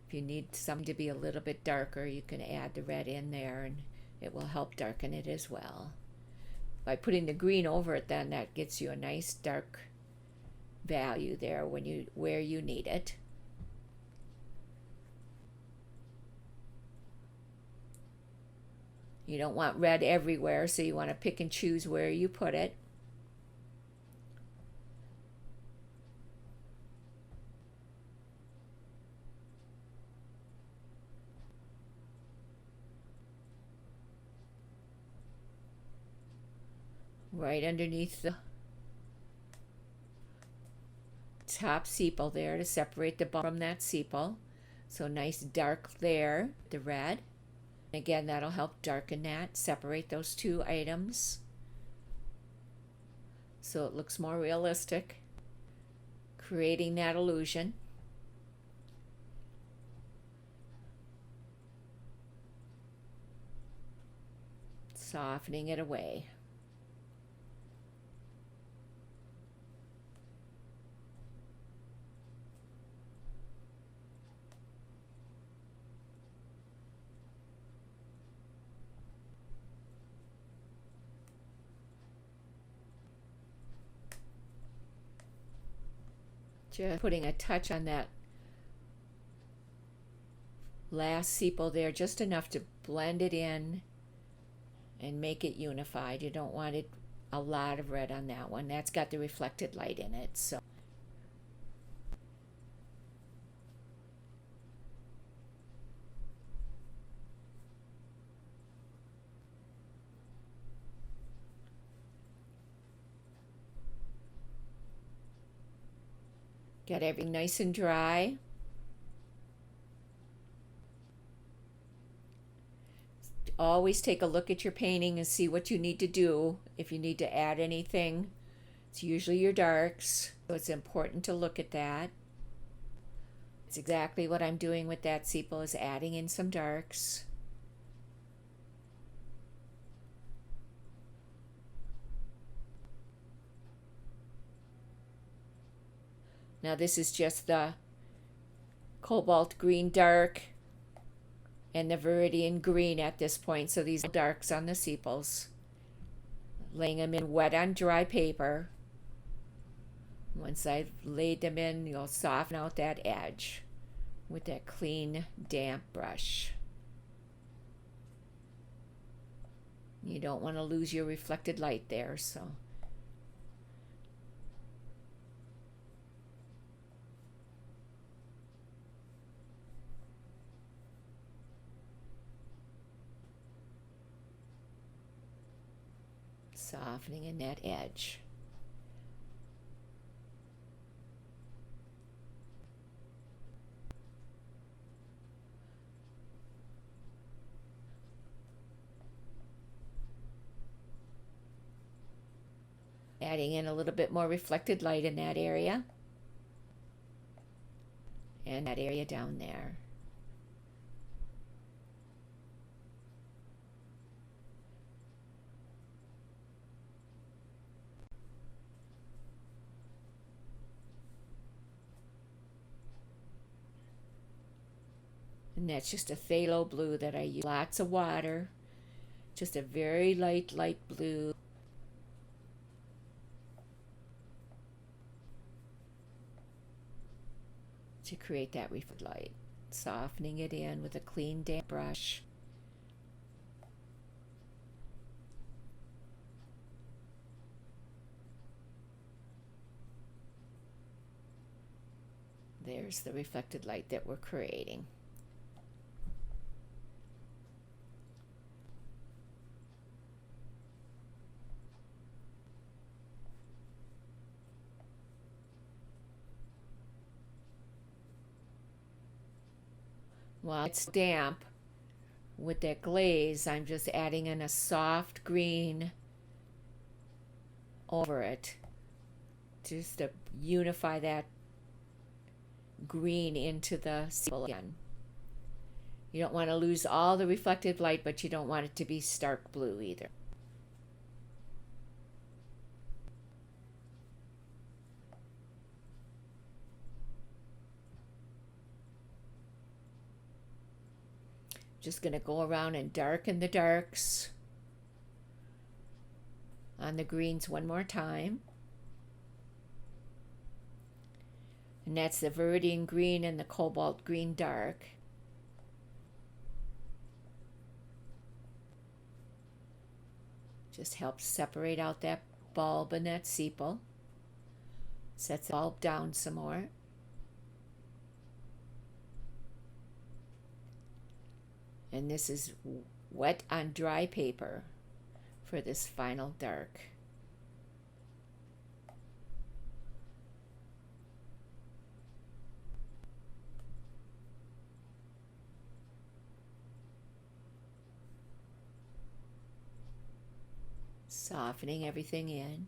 A: If you need something to be a little bit darker, you can add the red in there and it will help darken it as well. By putting the green over it, then that gets you a nice dark value there where you need it. You don't want red everywhere, so you want to pick and choose where you put it. Right underneath the top sepal there to separate the bulb from that sepal. So nice dark there, the red. Again, that'll help darken that, separate those two items so it looks more realistic, creating that illusion. Softening it away. Just putting a touch on that last sepal there, just enough to blend it in and make it unified. You don't want it a lot of red on that one. That's got the reflected light in it. So get everything nice and dry. Always take a look at your painting and see what you need to do. If you need to add anything, it's usually your darks, so it's important to look at that. It's exactly what I'm doing with that sepal, is adding in some darks. Now this is just the cobalt green dark and the viridian green at this point, so these are darks on the sepals. Laying them in wet on dry paper. Once I've laid them in, you'll soften out that edge with that clean, damp brush. You don't want to lose your reflected light there, so softening in that edge. Adding in a little bit more reflected light in that area and that area down there. And that's just a phthalo blue that I use. Lots of water, just a very light blue. To create that reflected light. Softening it in with a clean, damp brush. There's the reflected light that we're creating. While it's damp, with that glaze, I'm just adding in a soft green over it, just to unify that green into the sepal again. You don't want to lose all the reflected light, but you don't want it to be stark blue either. Just going to go around and darken the darks on the greens one more time. And that's the Viridian Green and the Cobalt Green Dark. Just helps separate out that bulb and that sepal. Sets the bulb down some more. And this is wet on dry paper for this final dark. Softening everything in.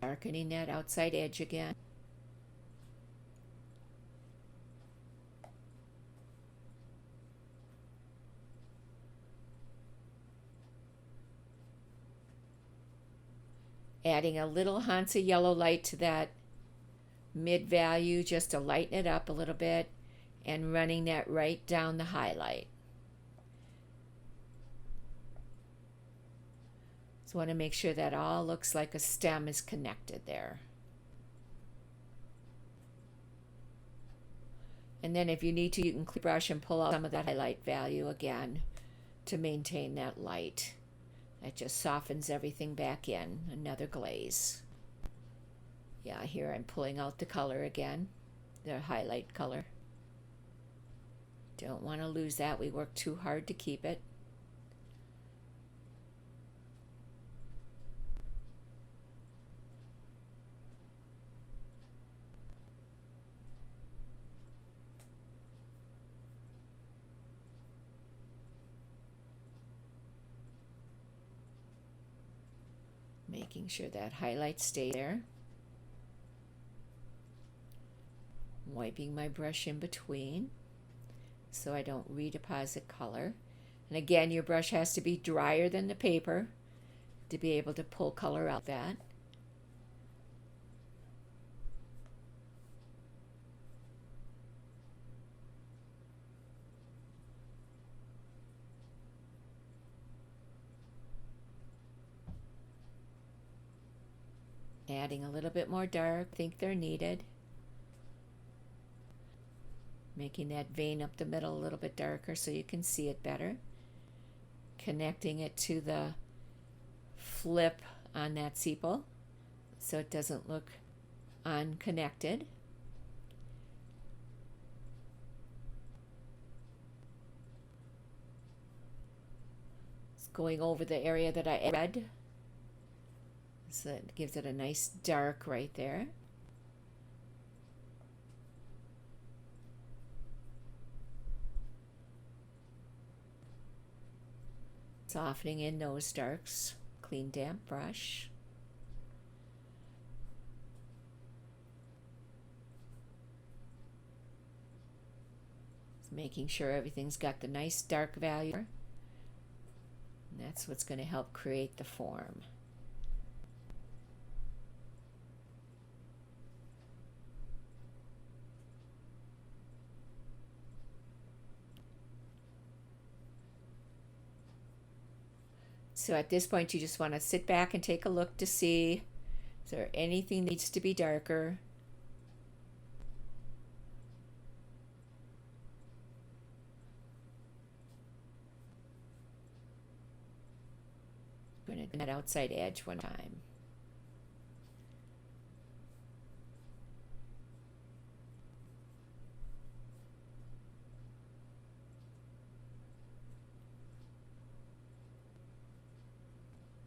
A: Darkening that outside edge again. Adding a little Hansa yellow light to that mid value just to lighten it up a little bit, and running that right down the highlight. So want to make sure that all looks like a stem is connected there. And then if you need to, you can clean the brush and pull out some of that highlight value again to maintain that light. That just softens everything back in. Another glaze. Yeah, here I'm pulling out the color again, the highlight color. Don't want to lose that. We worked too hard to keep it. Making sure that highlight stays there. Wiping my brush in between so I don't redeposit color. And again, your brush has to be drier than the paper to be able to pull color out that. Adding a little bit more dark, I think they're needed. Making that vein up the middle a little bit darker so you can see it better. Connecting it to the flip on that sepal so it doesn't look unconnected. It's going over the area that I added. So it gives it a nice dark right there. Softening in those darks. Clean, damp brush. Just making sure everything's got the nice dark value. And that's what's going to help create the form. So at this point, you just want to sit back and take a look to see if there anything needs to be darker. I'm going to do that outside edge one time.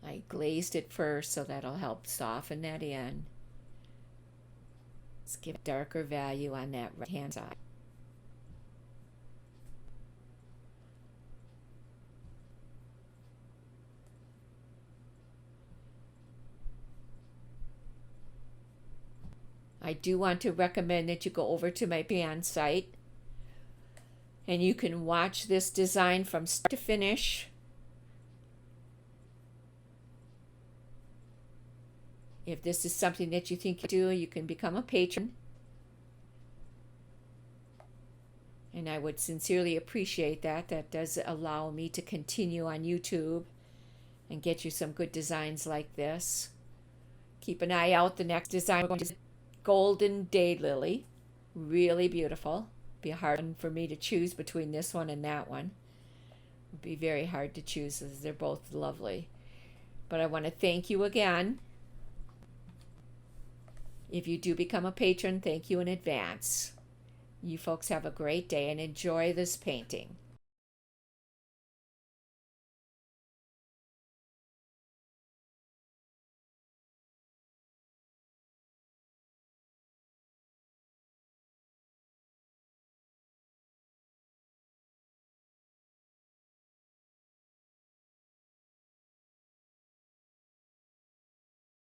A: I glazed it first, so that'll help soften that in. Let's give darker value on that right hand side. I do want to recommend that you go over to my Patreon site and you can watch this design from start to finish. If this is something that you think you do, you can become a patron. And I would sincerely appreciate that. That does allow me to continue on YouTube and get you some good designs like this. Keep an eye out. The next design we're going to Golden Daylily. Really beautiful. Be a hard one for me to choose between this one and that one. It would be very hard to choose as they're both lovely. But I want to thank you again. If you do become a patron, thank you in advance. You folks have a great day and enjoy this painting.